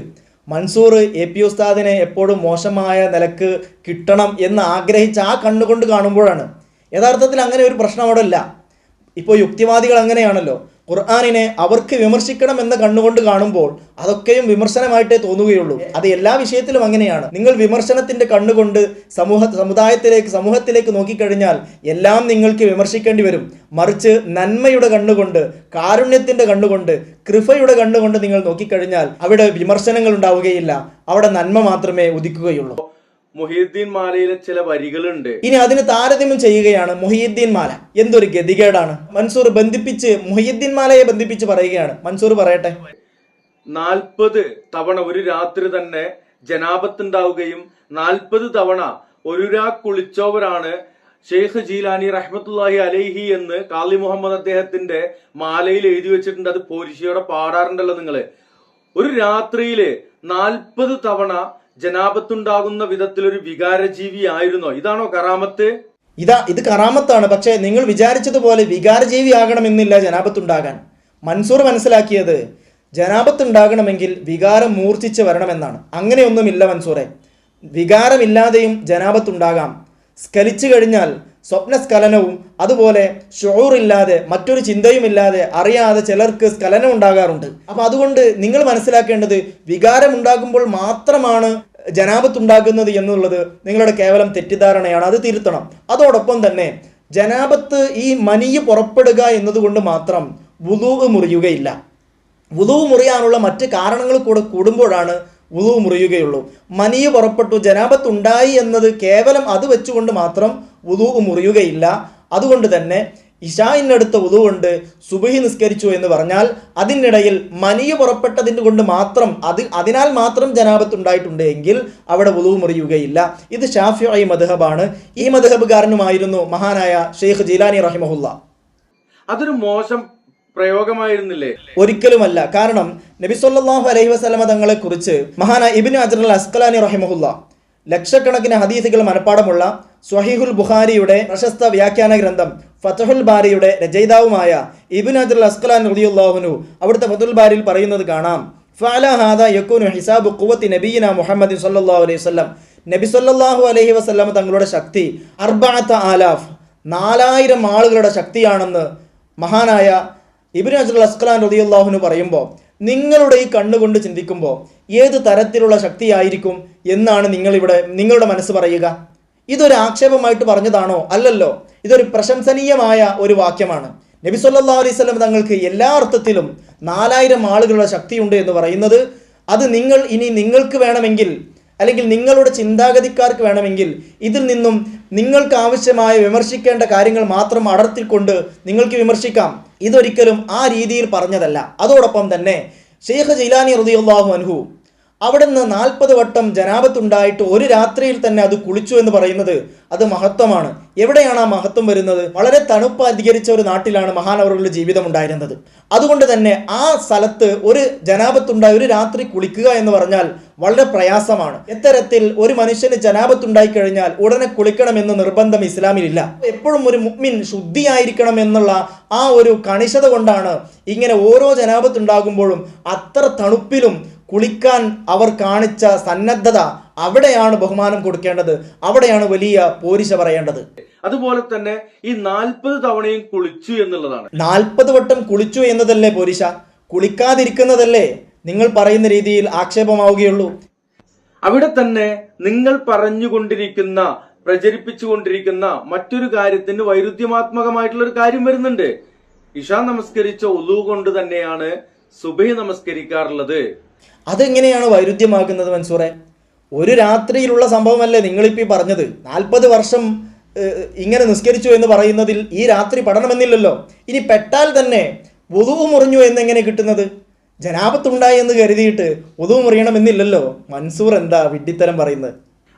മൻസൂർ AP ഉസ്താദിനെ എപ്പോഴും മോശമായ നിലക്ക് കിട്ടണം എന്ന് ആഗ്രഹിച്ച് ആ കണ്ണുകൊണ്ട് കാണുമ്പോഴാണ്. യഥാർത്ഥത്തിൽ അങ്ങനെ ഒരു പ്രശ്നം അവിടെ ഇല്ല. ഇപ്പോൾ യുക്തിവാദികൾ അങ്ങനെയാണല്ലോ, ഖുർആനിനെ അവർക്ക് വിമർശിക്കണം എന്ന കണ്ണുകൊണ്ട് കാണുമ്പോൾ അതൊക്കെയും വിമർശനമായിട്ടേ തോന്നുകയുള്ളൂ. അത് എല്ലാ വിഷയത്തിലും അങ്ങനെയാണ്. നിങ്ങൾ വിമർശനത്തിന്റെ കണ്ണുകൊണ്ട് സമൂഹത്തിലേക്ക് നോക്കിക്കഴിഞ്ഞാൽ എല്ലാം നിങ്ങൾക്ക് വിമർശിക്കേണ്ടി വരും. മറിച്ച് നന്മയുടെ കണ്ണുകൊണ്ട്, കാരുണ്യത്തിന്റെ കണ്ണുകൊണ്ട്, കൃപയുടെ കണ്ണുകൊണ്ട് നിങ്ങൾ നോക്കിക്കഴിഞ്ഞാൽ അവിടെ വിമർശനങ്ങൾ ഉണ്ടാവുകയില്ല, അവിടെ നന്മ മാത്രമേ ഉദിക്കുകയുള്ളൂ. മുഹീദ്ദീൻ മാലയിലെ ചില വരികളുണ്ട്. ഇനി അതിന് താരതമ്യം ചെയ്യുകയാണ് മുഹീദ്ദീൻ മാല. എന്തൊരു ഗതികേടാണ്! മൻസൂർ മുഹീദ്ദീൻ മാലയെ ബന്ധിപ്പിച്ച് പറയുകയാണ്. മൻസൂർ പറയട്ടെ. 40 തവണ ഒരു രാത്രി തന്നെ ജനാബത്തുണ്ടാവുകയും 40 തവണ ഒരു കുളിച്ചവരാണ് ഷെയ്ഖ് ജീലാനി റഹ്മത്തുള്ളാഹി അലൈഹി എന്ന് കാളി മുഹമ്മദ് അദ്ദേഹത്തിന്റെ മാലയിൽ എഴുതി വെച്ചിട്ടുണ്ട്. അത് പോരിശയോടെ പാടാറുണ്ടല്ലോ നിങ്ങള്. ഒരു രാത്രിയില് 40 തവണ ജനാബത്തുണ്ടാകുന്ന വിധത്തിലൊരു വികാരജീവി ആയിരുന്നോ? ഇതാണോ കറാമത്ത്? ഇത് കറാമത്താണ്. പക്ഷേ നിങ്ങൾ വിചാരിച്ചതുപോലെ വികാരജീവി ആകണമെന്നില്ല ജനാബത്തുണ്ടാകാൻ. മൻസൂർ മനസ്സിലാക്കിയത് ജനാബത്തുണ്ടാകണമെങ്കിൽ വികാരം മൂർച്ഛിച്ച് വരണമെന്നാണ്. അങ്ങനെയൊന്നുമില്ല മൻസൂറെ. വികാരമില്ലാതെയും ജനാബത്തുണ്ടാകാം. സ്ഖലിച്ചു കഴിഞ്ഞാൽ സ്വപ്നസ്ഖലനവും അതുപോലെ ഷുഊറില്ലാതെ മറ്റൊരു ചിന്തയുമില്ലാതെ അറിയാതെ ചിലർക്ക് സ്ഖലനം ഉണ്ടാകാറുണ്ട്. അപ്പൊ അതുകൊണ്ട് നിങ്ങൾ മനസ്സിലാക്കേണ്ടത് വികാരം ഉണ്ടാകുമ്പോൾ മാത്രമാണ് ജനാബത്ത് ഉണ്ടാകുന്നത് എന്നുള്ളത് നിങ്ങളുടെ കേവലം തെറ്റിദ്ധാരണയാണ്. അത് തിരുത്തണം. അതോടൊപ്പം തന്നെ ജനാബത്ത് ഈ മനിയ് പുറപ്പെടുക എന്നതുകൊണ്ട് മാത്രം വുളൂ മുറിയുകയില്ല. വുളൂ മുറിയാനുള്ള മറ്റ് കാരണങ്ങൾ കൂടെ കൂടുമ്പോഴാണ് വുളൂ മുറിയുകയുള്ളൂ. മനിയ് പുറപ്പെട്ടു, ജനാബത്ത് ഉണ്ടായി എന്നത് കേവലം അത് വെച്ചുകൊണ്ട് മാത്രം വുളൂ മുറിയുകയില്ല. അതുകൊണ്ട് തന്നെ ഇശാഇനടുത്ത വുളൂ കൊണ്ട് സുബ്ഹി നിസ്കരിച്ചു എന്ന് പറഞ്ഞാൽ അതിനിടയിൽ മനിയ് പുറപ്പെട്ടതിന് കൊണ്ട് മാത്രം അതിനാൽ മാത്രം ജനാബത്ത് ഉണ്ടായിട്ടുണ്ട് എങ്കിൽ അവിടെ വുളൂ മുറിയുകയില്ല. ഇത് ശാഫിഈ മദ്ഹബാണ്. ഈ മദ്ഹബുകാരനുമായിരുന്നു മഹാനായ ഷെയ്ഖ് ജീലാനി റഹിമഹുല്ല. അതൊരു മോശം പ്രയോഗമായിരുന്നില്ലേ? ഒരിക്കലുമല്ല. കാരണം നബി സല്ലല്ലാഹു അലൈഹി വസല്ലമ തങ്ങളെ കുറിച്ച് മഹാനായ ഇബ്നു ഹജർ അൽ അസ്ഖലാനി റഹിമഹുല്ല ലക്ഷക്കണക്കിന് ഹദീസുകൾ മനപ്പാടമുള്ള സ്വഹീഹുൽ ബുഖാരിയുടെ പ്രശസ്ത വ്യാഖ്യാന ഗ്രന്ഥം ഫത്ഹുൽ ബാരിയുടെ രചയിതാവുമായ ഇബ്നു ഹജർ അൽ അസ്ഖലാനി റളിയല്ലാഹു അൻഹു അവിടുത്തെ ഫത്ഹുൽ ബാരിയിൽ പറയുന്നത് കാണാം. ഫഅല ഹാദാ യകൂനു ഹിസാബു ഖുവത്തി നബിയിന മുഹമ്മദ് സല്ലല്ലാഹു അലൈഹി വസല്ലം. നബി സല്ലല്ലാഹു അലൈഹി വസല്ലമ തങ്ങളുടെ ശക്തി 4000 ആളുകളുടെ ശക്തിയാണെന്ന് മഹാനായ ഇബ്നു ഹജർ അൽ അസ്ഖലാനി റളിയല്ലാഹു അൻഹു പറയുമ്പോൾ നിങ്ങളുടെ ഈ കണ്ണുകൊണ്ട് ചിന്തിക്കുമ്പോൾ ഏത് തരത്തിലുള്ള ശക്തിയായിരിക്കും എന്നാണ് നിങ്ങളുടെ മനസ്സ് പറയുക? ഇതൊരു ആക്ഷേപമായിട്ട് പറഞ്ഞതാണോ? അല്ലല്ലോ. ഇതൊരു പ്രശംസനീയമായ ഒരു വാക്യമാണ്. നബി സല്ലല്ലാഹു അലൈഹി വസല്ലം തങ്ങൾക്ക് എല്ലാ അർത്ഥത്തിലും 4000 ആളുകളുടെ ശക്തിയുണ്ട് എന്ന് പറയുന്നത് അത് നിങ്ങൾക്ക് വേണമെങ്കിൽ അല്ലെങ്കിൽ നിങ്ങളുടെ ചിന്താഗതിക്കാർക്ക് വേണമെങ്കിൽ ഇതിൽ നിന്നും നിങ്ങൾക്ക് ആവശ്യമായ വിമർശിക്കേണ്ട കാര്യങ്ങൾ മാത്രം അടർത്തിക്കൊണ്ട് നിങ്ങൾക്ക് വിമർശിക്കാം. ഇതൊരിക്കലും ആ രീതിയിൽ പറഞ്ഞതല്ല. അതോടൊപ്പം തന്നെ ഷെയ്ഖ് ജീലാനി റളിയല്ലാഹു അൻഹു അവിടുന്ന് 40 വട്ടം ജനാബത്തുണ്ടായിട്ട് ഒരു രാത്രിയിൽ തന്നെ അത് കുളിച്ചു എന്ന് പറയുന്നത് അത് മഹത്വമാണ്. എവിടെയാണ് ആ മഹത്വം വരുന്നത്? വളരെ തണുപ്പ് അധികരിച്ച ഒരു നാട്ടിലാണ് മഹാനവറുകളുടെ ജീവിതം ഉണ്ടായിരുന്നത്. അതുകൊണ്ട് തന്നെ ആ സ്ഥലത്ത് ഒരു ജനാബത്തുണ്ടായി ഒരു രാത്രി കുളിക്കുക എന്ന് പറഞ്ഞാൽ വളരെ പ്രയാസമാണ്. എത്തരത്തിൽ ഒരു മനുഷ്യന് ജനാബത്തുണ്ടായി കഴിഞ്ഞാൽ ഉടനെ കുളിക്കണമെന്ന് നിർബന്ധം ഇസ്ലാമിലില്ല. എപ്പോഴും ഒരു മുഅ്മിൻ ശുദ്ധിയായിരിക്കണം എന്നുള്ള ആ ഒരു കണിശത കൊണ്ടാണ് ഇങ്ങനെ ഓരോ ജനാബത്തുണ്ടാകുമ്പോഴും അത്ര തണുപ്പിലും കുളിക്കാൻ അവർ കാണിച്ച സന്നദ്ധത. അവിടെയാണ് ബഹുമാനം കൊടുക്കേണ്ടത്, അവിടെയാണ് വലിയ പോരിശ പറയേണ്ടത്. അതുപോലെ തന്നെ ഈ 40 തവണയും കുളിച്ചു എന്നുള്ളതാണ്. 40 വട്ടം കുളിച്ചു എന്നതല്ലേ പോരിശ? കുളിക്കാതിരിക്കുന്നതല്ലേ നിങ്ങൾ പറയുന്ന രീതിയിൽ ആക്ഷേപമാവുകയുള്ളൂ. അവിടെ തന്നെ നിങ്ങൾ പറഞ്ഞുകൊണ്ടിരിക്കുന്ന പ്രചരിപ്പിച്ചുകൊണ്ടിരിക്കുന്ന മറ്റൊരു കാര്യത്തിന് വൈരുദ്ധ്യമാത്മകമായിട്ടുള്ള ഒരു കാര്യം വരുന്നുണ്ട്. ഇഷാ നമസ്കരിച്ച ഉളു കൊണ്ട് തന്നെയാണ് സുബഹി നമസ്കരിക്കാറുള്ളത്. അതെങ്ങനെയാണ് വൈരുദ്ധ്യമാക്കുന്നത് മൻസൂറെ? ഒരു രാത്രിയിലുള്ള സംഭവമല്ലേ നിങ്ങളിപ്പോൾ ഈ പറഞ്ഞത്? 40 വർഷം ഇങ്ങനെ നിസ്കരിച്ചു എന്ന് പറയുന്നതിൽ ഈ രാത്രി പഠനമെന്നില്ലല്ലോ. ഇനി പെട്ടാൽ തന്നെ വുളു മുറിഞ്ഞു എന്നെങ്ങനെ കിട്ടുന്നത്? ജനാപത്തുണ്ടായി എന്ന് കരുതിയിട്ട് വുളു മുറിയണമെന്നില്ലല്ലോ. മൻസൂർ എന്താ വിഡ്ഢിത്തരം പറയുന്നത്?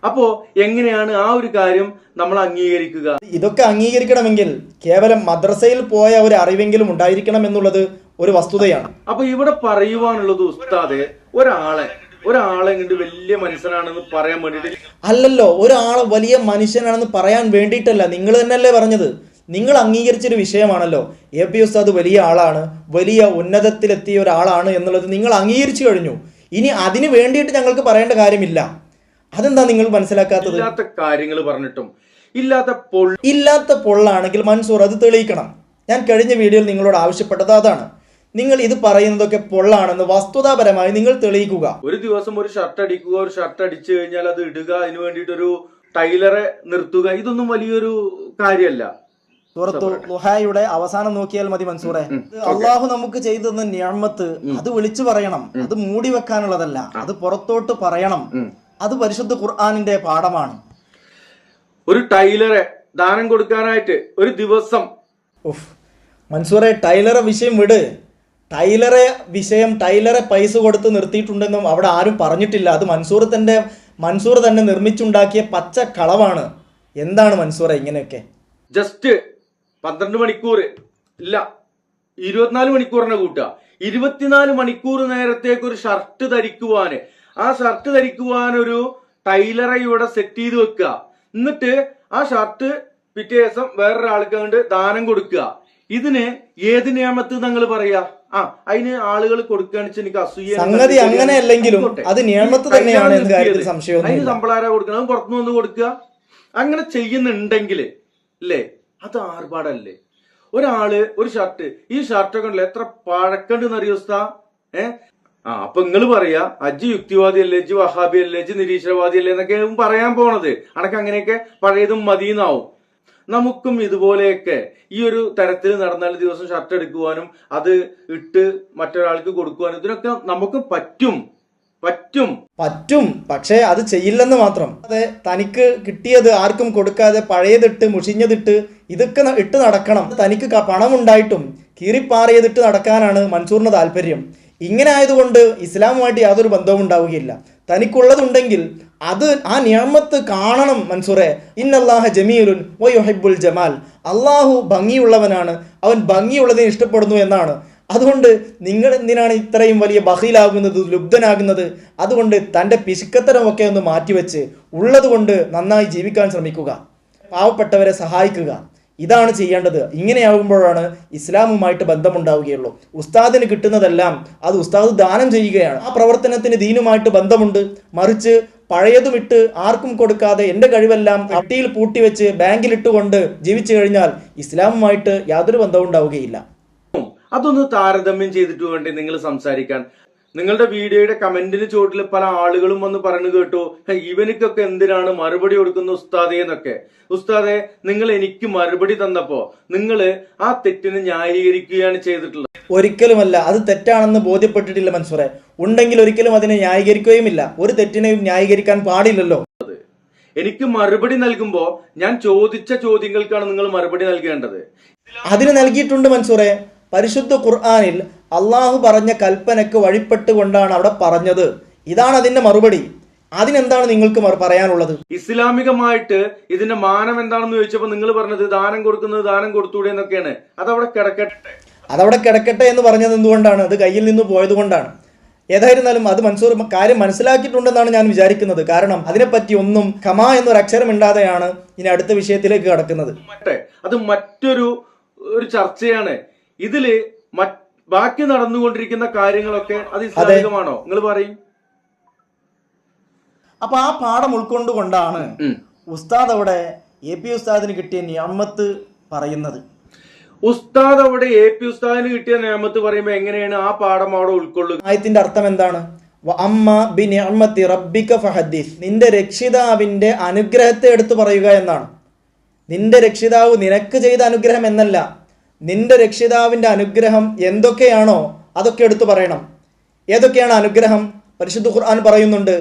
അപ്പോ എങ്ങനെയാണ് ആ ഒരു കാര്യം നമ്മൾ അംഗീകരിക്കുക? ഇതൊക്കെ അംഗീകരിക്കണമെങ്കിൽ കേവലം മദ്രസയിൽ പോയ ഒരു അറിവെങ്കിലും ഉണ്ടായിരിക്കണം എന്നുള്ളത് ഒരു വസ്തുതയാണ്. അപ്പൊ ഇവിടെ പറയുവാനുള്ളത് ഉസ്താദെ, ഒരാളെ കണ്ട് വലിയ മനുഷ്യനാണെന്ന് പറയാൻ വേണ്ടിട്ട് അല്ലല്ലോ, ഒരാളെ വലിയ മനുഷ്യനാണെന്ന് പറയാൻ വേണ്ടിയിട്ടല്ല. നിങ്ങൾ തന്നെയല്ലേ പറഞ്ഞത്? നിങ്ങൾ അംഗീകരിച്ചൊരു വിഷയമാണല്ലോ. AP ഉസ്താദ് വലിയ ആളാണ്, വലിയ ഉന്നതത്തിലെത്തിയ ഒരാളാണ് എന്നുള്ളത് നിങ്ങൾ അംഗീകരിച്ചു കഴിഞ്ഞു. ഇനി അതിന് വേണ്ടിയിട്ട് ഞങ്ങൾക്ക് പറയേണ്ട കാര്യമില്ല. അതെന്താ നിങ്ങൾ മനസ്സിലാക്കാത്തത്? ഇല്ലാത്ത കാര്യങ്ങൾ പറഞ്ഞിട്ടും ഇല്ലാത്ത പൊള്ളാണെങ്കിൽ മൻസൂർ അത് തെളിയിക്കണം. ഞാൻ കഴിഞ്ഞ വീഡിയോയിൽ നിങ്ങളോട് ആവശ്യപ്പെട്ടത് അതാണ്. നിങ്ങൾ ഇത് പറയുന്നതൊക്കെ പൊള്ളാണെന്ന് വസ്തുതാപരമായി നിങ്ങൾ തെളിയിക്കുക. ഒരു ദിവസം ഒരു ഷർട്ട് അടിക്കുക, ഒരു ഷർട്ട് അടിച്ചു കഴിഞ്ഞാൽ അത് ഇടുക, അതിനു വേണ്ടിയിട്ടൊരു ടൈലറെ നിർത്തുക, ഇതൊന്നും വലിയൊരു കാര്യമല്ല. സൂറത്തു ളുഹായുടെ അവസാനം നോക്കിയാൽ മതി മൻസൂറെ. അള്ളാഹു നമുക്ക് ചെയ്തു തന്ന നിഅമത്ത് അത് വിളിച്ചു പറയണം. അത് മൂടി വെക്കാനുള്ളതല്ല, അത് പുറത്തോട്ട് പറയണം. അത് പരിശുദ്ധ ഖുർആനിന്റെ പാഠമാണ്. ഒരു ടൈലറെ ദാനം കൊടുക്കാനായിട്ട് ഒരു ദിവസം മൻസൂറെ, ടൈലറെ വിഷയം വിട്. ടൈലറെ പൈസ കൊടുത്ത് നിർത്തിയിട്ടുണ്ടെന്നും അവിടെ ആരും പറഞ്ഞിട്ടില്ല. അത് മൻസൂർ തന്നെ നിർമ്മിച്ചുണ്ടാക്കിയ പച്ച കളവാണ്. എന്താണ് മൻസൂറെ ഇങ്ങനെയൊക്കെ? ജസ്റ്റ് 12 മണിക്കൂർ ഇല്ല, 24 മണിക്കൂറിനെ കൂട്ടുക. 24 മണിക്കൂർ നേരത്തേക്ക് ഒരു ഷർട്ട് ധരിക്കുവാന്, ആ ഷർട്ട് ധരിക്കുവാൻ ഒരു ടൈലറെ ഇവിടെ സെറ്റ് ചെയ്ത് വെക്കുക. എന്നിട്ട് ആ ഷർട്ട് പിറ്റേ ദിവസം വേറൊരാൾക്ക് കണ്ട് ദാനം കൊടുക്കുക. ഇതിന് ഏത് നിയമത്ത് നിങ്ങൾ പറയാ? അതിന് ആളുകൾ കൊടുക്കുകയാണെന്ന് എനിക്ക് അസൂയ. സംഗതി അങ്ങനെയല്ലെങ്കിലും അത് നിയമത്ത് തന്നെയാണ്. അതിന് ശമ്പളാരാ കൊടുക്കണം? അത് പുറത്തുനിന്ന് വന്ന് കൊടുക്കുക. അങ്ങനെ ചെയ്യുന്നുണ്ടെങ്കിൽ അല്ലേ അത് ആർഭാടല്ലേ? ഒരാള് ഒരു ഷർട്ട്, ഈ ഷർട്ടൊക്കെ ഉണ്ടല്ലോ എത്ര പഴക്കണ്ടെന്ന് അറിയോസ്താ. അപ്പൊ നിങ്ങൾ പറയാ അജ്ജ് യുക്തിവാദി അല്ലേ, അജ്ജ് വഹാബി അല്ലേ, അജ്ജ് നിരീശ്വരവാദി അല്ലേ എന്നൊക്കെ പറയാൻ പോണത്. അടക്കം അങ്ങനെയൊക്കെ പഴയതും മതിയെന്നാവും. നമുക്കും ഇതുപോലെയൊക്കെ ഈ ഒരു തരത്തിൽ നടന്നാൽ ദിവസം ഷർട്ട് എടുക്കുവാനും അത് ഇട്ട് മറ്റൊരാൾക്ക് കൊടുക്കുവാനും ഇതിനൊക്കെ നമുക്ക് പറ്റും. പക്ഷേ അത് ചെയ്യില്ലെന്ന് മാത്രം. അതെ, തനിക്ക് കിട്ടിയത് ആർക്കും കൊടുക്കാതെ പഴയതിട്ട് മുഷിഞ്ഞതിട്ട് ഇതൊക്കെ ഇട്ട് നടക്കണം. തനിക്ക് പണം ഉണ്ടായിട്ടും കീറിപ്പാറിയതിട്ട് നടക്കാനാണ് മൻസൂറിന് താല്പര്യം. ഇങ്ങനെ ആയതുകൊണ്ട് ഇസ്ലാമുമായിട്ട് യാതൊരു ബന്ധവും ഉണ്ടാവുകയില്ല. തനിക്കുള്ളതുണ്ടെങ്കിൽ അത് ആ നിഅമത്ത് കാണണം മൻസൂറെ. ഇന്നല്ലാഹ ജമീലുൻ വയുഹിബ്ബുൽ ജമാൽ. അള്ളാഹു ഭംഗിയുള്ളവനാണ്, അവൻ ഭംഗിയുള്ളതിനെ ഇഷ്ടപ്പെടുന്നു എന്നാണ്. അതുകൊണ്ട് നിങ്ങൾ എന്തിനാണ് ഇത്രയും വലിയ ബഖീലാകുന്നത്, ലുബ്ധനാകുന്നത്? അതുകൊണ്ട് തൻ്റെ പിശുക്കത്തരമൊക്കെ ഒന്ന് മാറ്റിവെച്ച് ഉള്ളതുകൊണ്ട് നന്നായി ജീവിക്കാൻ ശ്രമിക്കുക, പാവപ്പെട്ടവരെ സഹായിക്കുക. ഇതാണ് ചെയ്യേണ്ടത്. ഇങ്ങനെയാകുമ്പോഴാണ് ഇസ്ലാമുമായിട്ട് ബന്ധമുണ്ടാവുകയുള്ളൂ. ഉസ്താദിന് കിട്ടുന്നതെല്ലാം അത് ഉസ്താദ് ദാനം ചെയ്യുകയാണ്. ആ പ്രവർത്തനത്തിന് ദീനുമായിട്ട് ബന്ധമുണ്ട്. മറിച്ച് പഴയതും ഇട്ട് ആർക്കും കൊടുക്കാതെ എൻ്റെ കഴിവെല്ലാം അട്ടിയിൽ പൂട്ടിവെച്ച് ബാങ്കിലിട്ടുകൊണ്ട് ജീവിച്ചു കഴിഞ്ഞാൽ ഇസ്ലാമുമായിട്ട് യാതൊരു ബന്ധവും ഉണ്ടാവുകയില്ല. അതൊന്ന് താരതമ്യം ചെയ്തിട്ട് വേണ്ടി നിങ്ങൾ സംസാരിക്കാൻ. നിങ്ങളുടെ വീഡിയോയുടെ കമന്റിന് ചോട്ടിൽ പല ആളുകളും വന്ന് പറഞ്ഞു കേട്ടു, ഇവനിക്കൊക്കെ എന്തിനാണ് മറുപടി കൊടുക്കുന്ന ഉസ്താദേ എന്നൊക്കെ. ഉസ്താദെ, നിങ്ങൾ എനിക്ക് മറുപടി തന്നപ്പോ നിങ്ങൾ ആ തെറ്റിനെ ന്യായീകരിക്കുകയാണ് ചെയ്തിട്ടുള്ളത്. ഒരിക്കലുമല്ല, അത് തെറ്റാണെന്ന് ബോധ്യപ്പെട്ടിട്ടില്ല മൻസൂറെ. ഉണ്ടെങ്കിൽ ഒരിക്കലും അതിനെ ന്യായീകരിക്കുകയുമില്ല. ഒരു തെറ്റിനെയും ന്യായീകരിക്കാൻ പാടില്ലല്ലോ. എനിക്ക് മറുപടി നൽകുമ്പോ ഞാൻ ചോദിച്ച ചോദ്യങ്ങൾക്കാണ് നിങ്ങൾ മറുപടി നൽകേണ്ടത്. അതിന് നൽകിയിട്ടുണ്ട് മൻസൂറെ. പരിശുദ്ധ ഖുർആനിൽ അള്ളാഹു പറഞ്ഞ കൽപ്പനയ്ക്ക് വഴിപ്പെട്ടുകൊണ്ടാണ് അവിടെ പറഞ്ഞത്. ഇതാണ് അതിന്റെ മറുപടി. അതിനെന്താണ് നിങ്ങൾക്ക് പറയാനുള്ളത്? ഇസ്ലാമികമായിട്ട് ഇതിന്റെ മാനം എന്താണെന്ന് ചോദിച്ചപ്പോൾ നിങ്ങൾ പറഞ്ഞത് ദാനം കൊടുക്കുന്നത് ദാനം കൊടുത്തൂടെ എന്നൊക്കെയാണ്. അതവിടെ കിടക്കട്ടെ എന്ന് പറഞ്ഞത് എന്തുകൊണ്ടാണ്? അത് കയ്യിൽ നിന്ന് പോയത് കൊണ്ടാണ്. ഏതായിരുന്നാലും അത് മൻസൂർ കാര്യം മനസ്സിലാക്കിയിട്ടുണ്ടെന്നാണ് ഞാൻ വിചാരിക്കുന്നത്. കാരണം അതിനെപ്പറ്റി ഒന്നും ഖമാ എന്നൊരു അക്ഷരം ഇണ്ടാതെയാണ് ഇനി അടുത്ത വിഷയത്തിലേക്ക് കടക്കുന്നത്. അത് മറ്റൊരു ചർച്ചയാണ്. ഇതില് ബാക്കി നടന്നുകൊണ്ടിരിക്കുന്ന കാര്യങ്ങളൊക്കെ അത് ഇസ്ലാമികമാണോ? നിങ്ങൾ പറയും. അപ്പൊ ആ പാഠം ഉൾക്കൊണ്ടുകൊണ്ടാണ് ഉസ്താദ് അവിടെ AP ഉസ്താദിന് കിട്ടിയ നിഅമത്ത് പറയുന്നത്. ഉസ്താദ് അവിടെ AP ഉസ്താദിന് കിട്ടിയ നിഅമത്ത് പറയുമ്പോ എങ്ങനെയാണ് ആ പാഠം അവിടെ ഉൾക്കൊള്ളുക? ആയത്തിന്റെ അർത്ഥം എന്താണ്? അമ്മ ബി നിഅമത്തി റബ്ബിക ഫഹദ്ദിസ്, നിന്റെ രക്ഷിതാവിൻ്റെ അനുഗ്രഹത്തെ എടുത്തു പറയുക എന്നാണ്. നിന്റെ രക്ഷിതാവ് നിനക്ക് ചെയ്ത അനുഗ്രഹം എന്നല്ല, നിന്റെ രക്ഷിതാവിൻ്റെ അനുഗ്രഹം എന്തൊക്കെയാണോ അതൊക്കെ എടുത്തു പറയണം. ഏതൊക്കെയാണ് അനുഗ്രഹം? പരിശുദ്ധ ഖുർആൻ പറയുന്നുണ്ട്,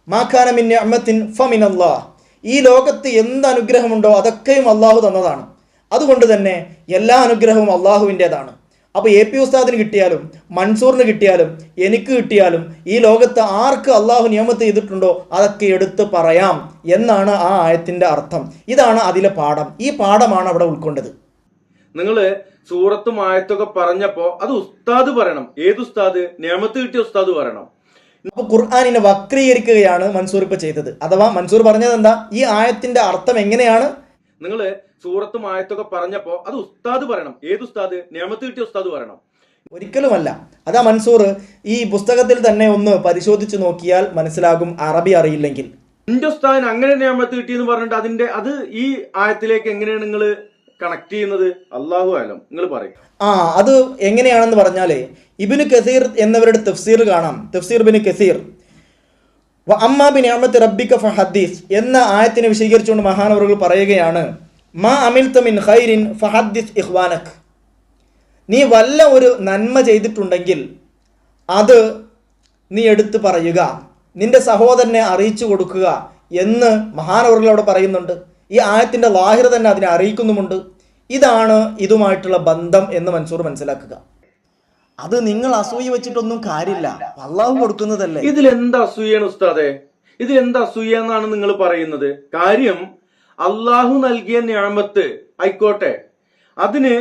മാ കാന മിൻ നിഅമത്തിൻ ഫമിനല്ലാഹ്, ഈ ലോകത്ത് എന്ത് അനുഗ്രഹമുണ്ടോ അതൊക്കെയും അള്ളാഹു തന്നതാണ്. അതുകൊണ്ട് തന്നെ എല്ലാ അനുഗ്രഹവും അള്ളാഹുവിൻ്റേതാണ്. അപ്പോൾ എ പി ഉസ്താദിന് കിട്ടിയാലും മൻസൂറിന് കിട്ടിയാലും എനിക്ക് കിട്ടിയാലും ഈ ലോകത്ത് ആർക്ക് അള്ളാഹു നിയമത്ത് ചെയ്തിട്ടുണ്ടോ അതൊക്കെ എടുത്ത് പറയാം എന്നാണ് ആ ആയത്തിൻ്റെ അർത്ഥം. ഇതാണ് അതിലെ പാഠം. ഈ പാഠമാണ് അവിടെ ഉൾക്കൊണ്ടത്. നിങ്ങൾ സൂറത്തും ആയത്തൊക്കെ പറഞ്ഞപ്പോ അത് ഉസ്താദ് പറയണം. ഏത് ഉസ്താദ്? നിയമത്ത് കിട്ടിയ ഉസ്താദ് പറയണം. അപ്പോൾ ഖുർആനിനെ വക്രീകരിക്കുകയാണ് മൻസൂർ ഇപ്പോൾ ചെയ്തത്. അഥവാ മൻസൂർ പറഞ്ഞത് എന്താ? ഈ ആയത്തിന്റെ അർത്ഥം എങ്ങനെയാണ്? നിങ്ങൾ സൂറത്തും ആയത്തൊക്കെ പറഞ്ഞപ്പോ അത് ഉസ്താദ് പറയണം. ഏത് ഉസ്താദ്? നിയമത്ത് കിട്ടിയ ഉസ്താദ് പറയണം. ഒരിക്കലുമല്ല. അതാ മൻസൂർ ഈ പുസ്തകത്തിൽ തന്നെ ഒന്ന് പരിശോധിച്ച് നോക്കിയാൽ മനസ്സിലാകും, അറബി അറിയില്ലെങ്കിൽ. എന്റെ ഉസ്താദിന് അങ്ങനെ നിയമത്ത് കിട്ടിയെന്ന് പറഞ്ഞിട്ട് അത് ഈ ആയത്തിലേക്ക് എങ്ങനെയാണ് നിങ്ങൾ കണക്ട് ചെയ്യുന്നത്? അള്ളാഹു ആലം, നിങ്ങൾ പറയും. അത് എങ്ങനെയാണെന്ന് പറഞ്ഞാലേ, ഇബ്നു കസീർ എന്നവരുടെ തഫ്സീർ കാണാം. തഫ്സീർ ഇബ്നു കസീർ അമ്മാ ബി നിഅമത്തി റബ്ബിക ഫഹദ്ദിസ് എന്ന ആയത്തിനെ വിശദീകരിച്ചുകൊണ്ട് മഹാനവറുകൾ പറയുകയാണ്, മാ അമിൽത മിൻ ഖൈരിൻ ഫഹദ്ദിസ് ഇഖ്വാനക്, നീ വല്ല ഒരു നന്മ ചെയ്തിട്ടുണ്ടെങ്കിൽ അത് നീ എടുത്തു പറയുക, നിന്റെ സഹോദരനെ അറിയിച്ചു കൊടുക്കുക എന്ന് മഹാനവറുകൾ അവിടെ പറയുന്നുണ്ട്. ഈ ആയത്തിൻ്റെ ലാഹിർ തന്നെ അതിനെ അറിയിക്കുന്നുമുണ്ട്. ഇതാണ് ഇതുമായിട്ടുള്ള ബന്ധം എന്ന് മൻസൂർ മനസ്സിലാക്കുക. അത് നിങ്ങൾ അസൂയ വെച്ചിട്ടൊന്നും കാര്യമില്ല, അള്ളാഹു കൊടുക്കുന്നതല്ലേ. ഇതിലെന്ത് അസൂയാണ് ഉസ്താദെ? ഇതിലെന്ത് അസൂയ എന്നാണ് നിങ്ങൾ പറയുന്നത്? കാര്യം അള്ളാഹു നൽകിയ നിഅമത്ത് ആയിക്കോട്ടെ, അതിന്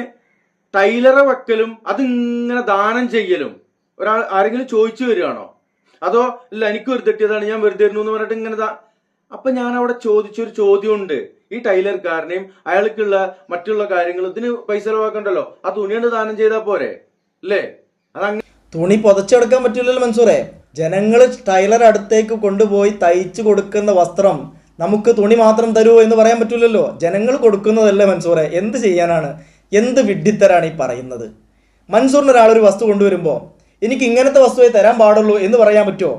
ടൈലറെ വെക്കലും അതിങ്ങനെ ദാനം ചെയ്യലും ആരെങ്കിലും ചോദിച്ചു വരികയാണോ? അതോ ഇല്ല എനിക്ക് വെറുതെ തെറ്റിയതാണ് ഞാൻ വെറുതെ തരുന്നു എന്ന് പറഞ്ഞിട്ട് ഇങ്ങനെ അപ്പൊ ഞാൻ അവിടെ ചോദിച്ചൊരു ചോദ്യമുണ്ട്. ഈ ടൈലർക്കാരനെയും അയാൾക്കുള്ള മറ്റുള്ള കാര്യങ്ങൾ ഇതിന് പൈസ ചെലവാക്കണ്ടല്ലോ, ആ തുണിയാണ് ദാനം ചെയ്താൽ പോരെ അല്ലേ? അതങ്ങനെ തുണി പുതച്ചെടുക്കാൻ പറ്റില്ലല്ലോ മൻസൂറെ. ജനങ്ങൾ ടൈലർ അടുത്തേക്ക് കൊണ്ടുപോയി തയ്ച്ചു കൊടുക്കുന്ന വസ്ത്രം നമുക്ക് തുണി മാത്രം തരുമോ എന്ന് പറയാൻ പറ്റില്ലല്ലോ. ജനങ്ങൾ കൊടുക്കുന്നതല്ലേ മൻസൂറെ. എന്ത് ചെയ്യാനാണ്? എന്ത് വിഡ്ഢിത്തരാണ് ഈ പറയുന്നത്? മൻസൂറിന് ഒരാളൊരു വസ്തു കൊണ്ടുവരുമ്പോൾ എനിക്ക് ഇങ്ങനത്തെ വസ്തുവേ തരാൻ പാടുള്ളൂ എന്ന് പറയാൻ പറ്റുമോ?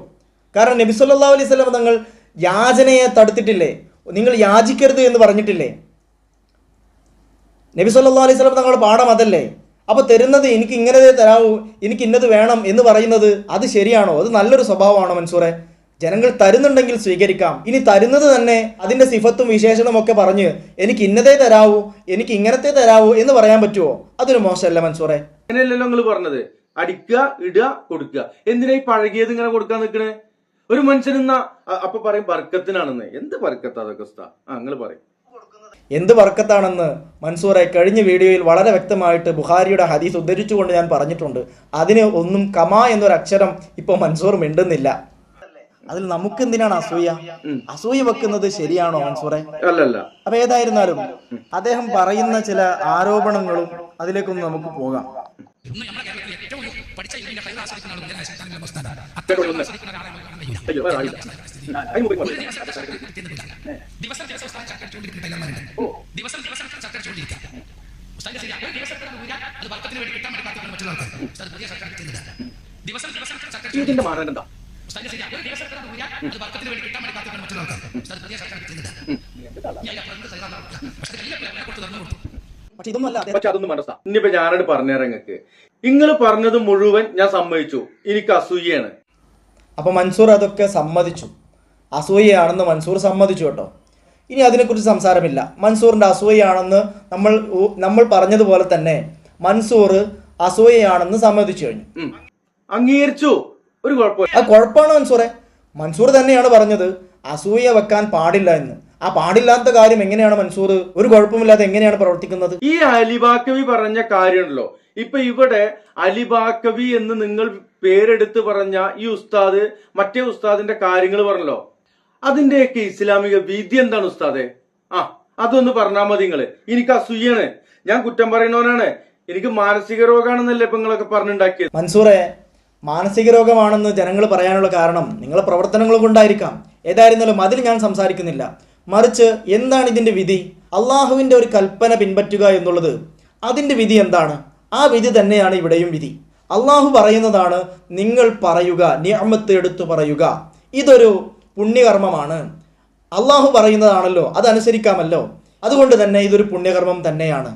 കാരണം നബി സല്ലല്ലാഹു അലൈഹി വസല്ലം തങ്ങൾ യാചനയെ തടുത്തിട്ടില്ലേ? നിങ്ങൾ യാചിക്കരുത് എന്ന് പറഞ്ഞിട്ടില്ലേ? നബി സല്ലല്ലാഹു അലൈഹി വസല്ലം തങ്ങളുടെ പാഠം അതല്ലേ? അപ്പോൾ തരുന്നത് എനിക്ക് ഇങ്ങനതേ തരാവൂ, എനിക്ക് ഇന്നത് വേണം എന്ന് പറയുന്നത് അത് ശരിയാണോ? അത് നല്ലൊരു സ്വഭാവമാണോ മൻസൂറെ? ജനങ്ങൾ തരുന്നുണ്ടെങ്കിൽ സ്വീകരിക്കാം. ഇനി തരുന്നത് തന്നെ അതിൻ്റെ സിഫത്തും വിശേഷണവും ഒക്കെ പറഞ്ഞ് എനിക്ക് ഇന്നതേ തരാവൂ, എനിക്ക് ഇങ്ങനത്തെ തരാവൂ എന്ന് പറയാൻ പറ്റുമോ? അതൊരു മോശമല്ല മൻസൂറെ. അങ്ങനെയല്ലല്ലോ നിങ്ങൾ പറഞ്ഞത്. അടിക്കുക, ഇടുക, കൊടുക്കുക. എന്തിനാ ഈ പഴകിയത് ഇങ്ങനെ കൊടുക്കാൻ നിൽക്കണേ? ഒരു മനുഷ്യനെന്നാ അപ്പൊ പറയും ബർക്കത്തിനാണെന്ന്. എന്ത് ബർക്കത്ത് അതൊക്കെ ഉസ്താ? നിങ്ങൾ പറയും എന്ത് ബർക്കത്താണെന്ന് മൻസൂറെ കഴിഞ്ഞ വീഡിയോയിൽ വളരെ വ്യക്തമായിട്ട് ബുഖാരിയുടെ ഹദീസ് ഉദ്ധരിച്ചുകൊണ്ട് ഞാൻ പറഞ്ഞിട്ടുണ്ട്. അതിന് ഒന്നും കമാ എന്നൊരു അക്ഷരം ഇപ്പോൾ മൻസൂർ മിണ്ടുന്നില്ല. അതിൽ നമുക്ക് എന്തിനാണ് അസൂയ? അസൂയ വെക്കുന്നത് ശരിയാണോ മൻസൂറെ? അല്ലല്ല. അപ്പൊ ഏതായിരുന്നാലും അദ്ദേഹം പറയുന്ന ചില ആരോപണങ്ങളും അതിലേക്കൊന്ന് നമുക്ക് പോകാം. ഇന്ന് നമ്മുടെ കേരളത്തിൽ ഏറ്റവും പഠിച്ച ഇൽമിന്റെ ഖൈർ ആസ്വദിക്കുന്ന ആൾ മുതലായ സുൽത്താനുൽ ഉസ്താദ്. അത്തരം ആസ്വദിക്കുന്ന ഒരാളെ നമുക്ക് കാണാൻ കഴിയില്ല. ദിവസം ഉസ്താദ് ചർച്ചടിച്ചുകൊണ്ടിരിക്കുന്ന ടൈലർമാരുണ്ട്. ദിവസം ചർച്ചടിച്ചുകൊണ്ടിരിക്കുക. ഉസ്താദ് ശരിയാ, ഒരു ദിവസം അത് ബർക്കത്തിന് വേണ്ടി കിട്ടാൻ വേണ്ടി കാത്തിരിക്കുന്ന മറ്റുള്ള ആൾക്കാർ. ഉസ്താദ് പുതിയ ചർച്ച ചെയ്യുന്നില്ല. ദിവസം ചർച്ചടിച്ചുകൊണ്ടിരിക്കുക. ഉസ്താദ് ശരിയാ, ഒരു ദിവസം അത് ബർക്കത്തിന് വേണ്ടി കിട്ടാൻ വേണ്ടി കാത്തിരിക്കുന്ന മറ്റുള്ള ആൾക്കാർ. ഉസ്താദ് പുതിയ ചർച്ച ചെയ്യുന്നില്ല. ഞാൻ അപ്പുറത്ത് ഖൈറാണ്. പക്ഷേ എല്ലാം കൊടുത്തു തന്നു കൊടുത്തു. പക്ഷെ അതൊന്നും മനസ്സാ. ഇനിയിപ്പോ ഞാനോട് പറഞ്ഞുതരാം നിങ്ങൾക്ക്. നിങ്ങൾ പറഞ്ഞത് മുഴുവൻ ഞാൻ സമ്മതിച്ചു. എനിക്ക് അസൂയാണ്. അപ്പൊ മൻസൂർ അതൊക്കെ സമ്മതിച്ചു. അസൂയയാണെന്ന് മൻസൂർ സമ്മതിച്ചു കേട്ടോ. ഇനി അതിനെക്കുറിച്ച് സംസാരമില്ല. മൻസൂറിന്റെ അസൂയയാണെന്ന് നമ്മൾ പറഞ്ഞതുപോലെ തന്നെ മൻസൂർ അസൂയയാണെന്ന് സമ്മതിച്ചു കഴിഞ്ഞു, അംഗീകരിച്ചു. ഒരു കുഴപ്പമില്ല. ആ കുഴപ്പമാണ് മൻസൂറെ. മൻസൂർ തന്നെയാണ് പറഞ്ഞത് അസൂയ വെക്കാൻ പാടില്ല എന്ന്. ആ പാടില്ലാത്ത കാര്യം എങ്ങനെയാണ് മൻസൂർ ഒരു കുഴപ്പമില്ലാതെ എങ്ങനെയാണ് പ്രവർത്തിക്കുന്നത്? ഈ അലിബാക്കവി പറഞ്ഞ കാര്യമുണ്ടല്ലോ, ഇപ്പൊ ഇവിടെ അലിബാക്കവി എന്ന് നിങ്ങൾ പേരെടുത്ത് പറഞ്ഞ ഈ ഉസ്താദ് മറ്റേ ഉസ്താദിന്റെ കാര്യങ്ങൾ പറഞ്ഞല്ലോ, അതിന്റെയൊക്കെ ഇസ്ലാമിക വിധി എന്താണ് ഉസ്താദെ? അതൊന്ന് പറഞ്ഞാൽ മതി നിങ്ങള്. എനിക്ക് അസൂയാണ്, ഞാൻ കുറ്റം പറയുന്നവനാണ്, എനിക്ക് മാനസിക രോഗമാണെന്നല്ലേ ഇപ്പൊ നിങ്ങളൊക്കെ പറഞ്ഞുണ്ടാക്കിയത്. മൻസൂറെ, മാനസിക രോഗമാണെന്ന് ജനങ്ങൾ പറയാനുള്ള കാരണം നിങ്ങളെ പ്രവർത്തനങ്ങൾ കൊണ്ടായിരിക്കാം. ഏതായിരുന്നാലും അതിൽ ഞാൻ സംസാരിക്കുന്നില്ല. മറിച്ച് എന്താണ് ഇതിന്റെ വിധി? അള്ളാഹുവിന്റെ ഒരു കൽപ്പന പിൻപറ്റുക എന്നുള്ളത് അതിന്റെ വിധി എന്താണ്? ആ വിധി തന്നെയാണ് ഇവിടെയും വിധി. അള്ളാഹു പറയുന്നതാണ് നിങ്ങൾ പറയുക, നിഅമത്ത് എടുത്തു പറയുക. ഇതൊരു പുണ്യകർമ്മമാണ്. അള്ളാഹു പറയുന്നതാണല്ലോ, അതനുസരിക്കാമല്ലോ. അതുകൊണ്ട് തന്നെ ഇതൊരു പുണ്യകർമ്മം തന്നെയാണ്.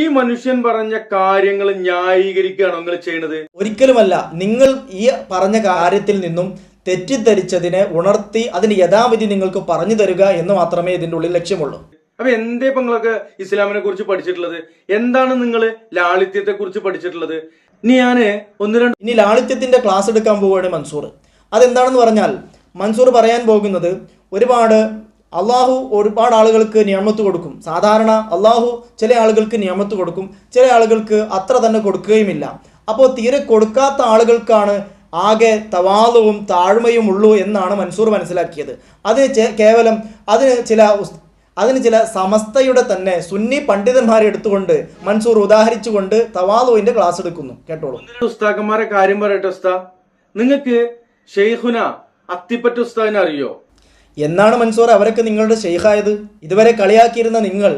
ഈ മനുഷ്യൻ പറഞ്ഞ കാര്യങ്ങൾ ന്യായീകരിക്കുകയാണോ നിങ്ങൾ ചെയ്യുന്നത്? ഒരിക്കലുമല്ല. നിങ്ങൾ ഈ പറഞ്ഞ കാര്യത്തിൽ നിന്നും തെറ്റിദ്ധരിച്ചതിനെ ഉണർത്തി അതിന് യഥാവിധി നിങ്ങൾക്ക് പറഞ്ഞു തരിക എന്ന് മാത്രമേ ഇതിന്റെ ഉള്ളിൽ ലക്ഷ്യമുള്ളൂ. അപ്പൊ എന്തേ ഇപ്പൊ നിങ്ങളൊക്കെ ഇസ്ലാമിനെ കുറിച്ച് പഠിച്ചിട്ടുള്ളത്? എന്താണ് നിങ്ങൾ ലാളിത്യത്തെ കുറിച്ച് പഠിച്ചിട്ടുള്ളത്? ഇനി ലാളിത്യത്തിന്റെ ക്ലാസ് എടുക്കാൻ പോവുകയാണ് മൻസൂർ. അതെന്താണെന്ന് പറഞ്ഞാൽ മൻസൂർ പറയാൻ പോകുന്നത്, ഒരുപാട് ആളുകൾക്ക് നിയമത്ത് കൊടുക്കും. സാധാരണ അള്ളാഹു ചില ആളുകൾക്ക് നിയമത്ത് കൊടുക്കും, ചില ആളുകൾക്ക് അത്ര തന്നെ കൊടുക്കുകയുമില്ല. അപ്പോൾ തീരെ കൊടുക്കാത്ത ആളുകൾക്കാണ് ആകെ തവാളുവും താഴ്മയും ഉള്ളൂ എന്നാണ് മൻസൂർ മനസ്സിലാക്കിയത്. അതിന് ചില സമസ്തയുടെ തന്നെ സുന്നി പണ്ഡിതന്മാരെ എടുത്തുകൊണ്ട് മൻസൂർ ഉദാഹരിച്ചുകൊണ്ട് തവാളുവിന്റെ ക്ലാസ് എടുക്കുന്നു. കേട്ടോളൂ. ഉസ്താദന്മാരെ കാര്യം പറയട്ടെ ഉസ്താദ്, നിങ്ങൾക്ക് ഷെയ്ഖുന അത്തിപ്പറ്റ ഉസ്താദിനെ അറിയോ? എന്നാണ് മൻസൂർ അവരൊക്കെ നിങ്ങളുടെ ഷെയ്ഖായത്? ഇതുവരെ കളിയാക്കിയിരുന്ന നിങ്ങൾ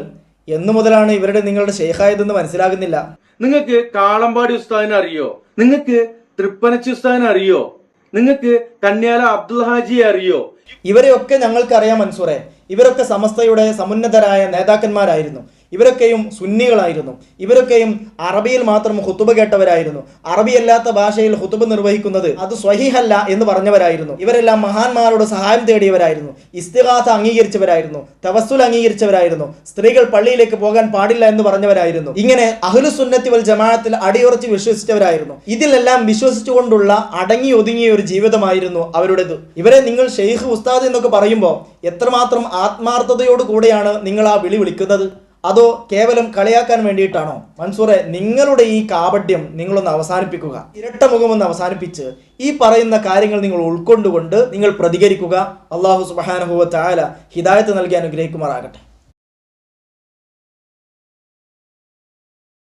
എന്നു മുതലാണ് നിങ്ങളുടെ ഷെയ്ഖായതെന്ന് മനസ്സിലാകുന്നില്ല. നിങ്ങൾക്ക് കാളമ്പാടി ഉസ്താദിനെ അറിയോ? നിങ്ങൾക്ക് തൃപ്പനച്ചി ഉസ്താദിനെ അറിയോ? നിങ്ങൾക്ക് കന്യാല അബ്ദുൽ ഹാജിയെ അറിയോ? ഇവരെയൊക്കെ ഞങ്ങൾക്കറിയാം മൻസൂറെ. ഇവരൊക്കെ സമസ്തയുടെ സമുന്നതരായ നേതാക്കന്മാരായിരുന്നു. ഇവരൊക്കെയും സുന്നികളായിരുന്നു. ഇവരൊക്കെയും അറബിയിൽ മാത്രം ഖുതുബ കേട്ടവരായിരുന്നു. അറബിയല്ലാത്ത ഭാഷയിൽ ഖുതുബ നിർവഹിക്കുന്നത് അത് സ്വഹീഹല്ല എന്ന് പറഞ്ഞവരായിരുന്നു. ഇവരെല്ലാം മഹാന്മാരുടെ സഹായം തേടിയവരായിരുന്നു. ഇസ്തിഗാസ അംഗീകരിച്ചവരായിരുന്നു. തവസ്സുൽ അംഗീകരിച്ചവരായിരുന്നു. സ്ത്രീകൾ പള്ളിയിലേക്ക് പോകാൻ പാടില്ല എന്ന് പറഞ്ഞവരായിരുന്നു. ഇങ്ങനെ അഹ്ലു സുന്നത്തി വൽ ജമാഅത്തിൽ അടിയുറച്ച് വിശ്വസിച്ചവരായിരുന്നു. ഇതിലെല്ലാം വിശ്വസിച്ചുകൊണ്ടുള്ള അടങ്ങി ഒതുങ്ങിയ ഒരു ജീവിതമായിരുന്നു അവരുടേത്. ഇവരെ നിങ്ങൾ ഷെയ്ഖ് ഉസ്താദ് എന്നൊക്കെ പറയുമ്പോൾ എത്രമാത്രം ആത്മാർത്ഥതയോട് കൂടെയാണ് നിങ്ങൾ ആ വിളിക്കുന്നത്? അതോ കേവലം കളിയാക്കാൻ വേണ്ടിയിട്ടാണോ? മൻസൂറെ, നിങ്ങളുടെ ഈ കാപട്യം നിങ്ങളൊന്ന് അവസാനിപ്പിക്കുക. ഇരട്ട മുഖമൊന്ന് അവസാനിപ്പിച്ച് ഈ പറയുന്ന കാര്യങ്ങൾ നിങ്ങൾ ഉൾക്കൊണ്ടുകൊണ്ട് നിങ്ങൾ പ്രതികരിക്കുക. അല്ലാഹു സുബ്ഹാനഹു വ തആല ഹിദായത്ത് നൽകി അനുഗ്രഹിക്കുമാറാകട്ടെ.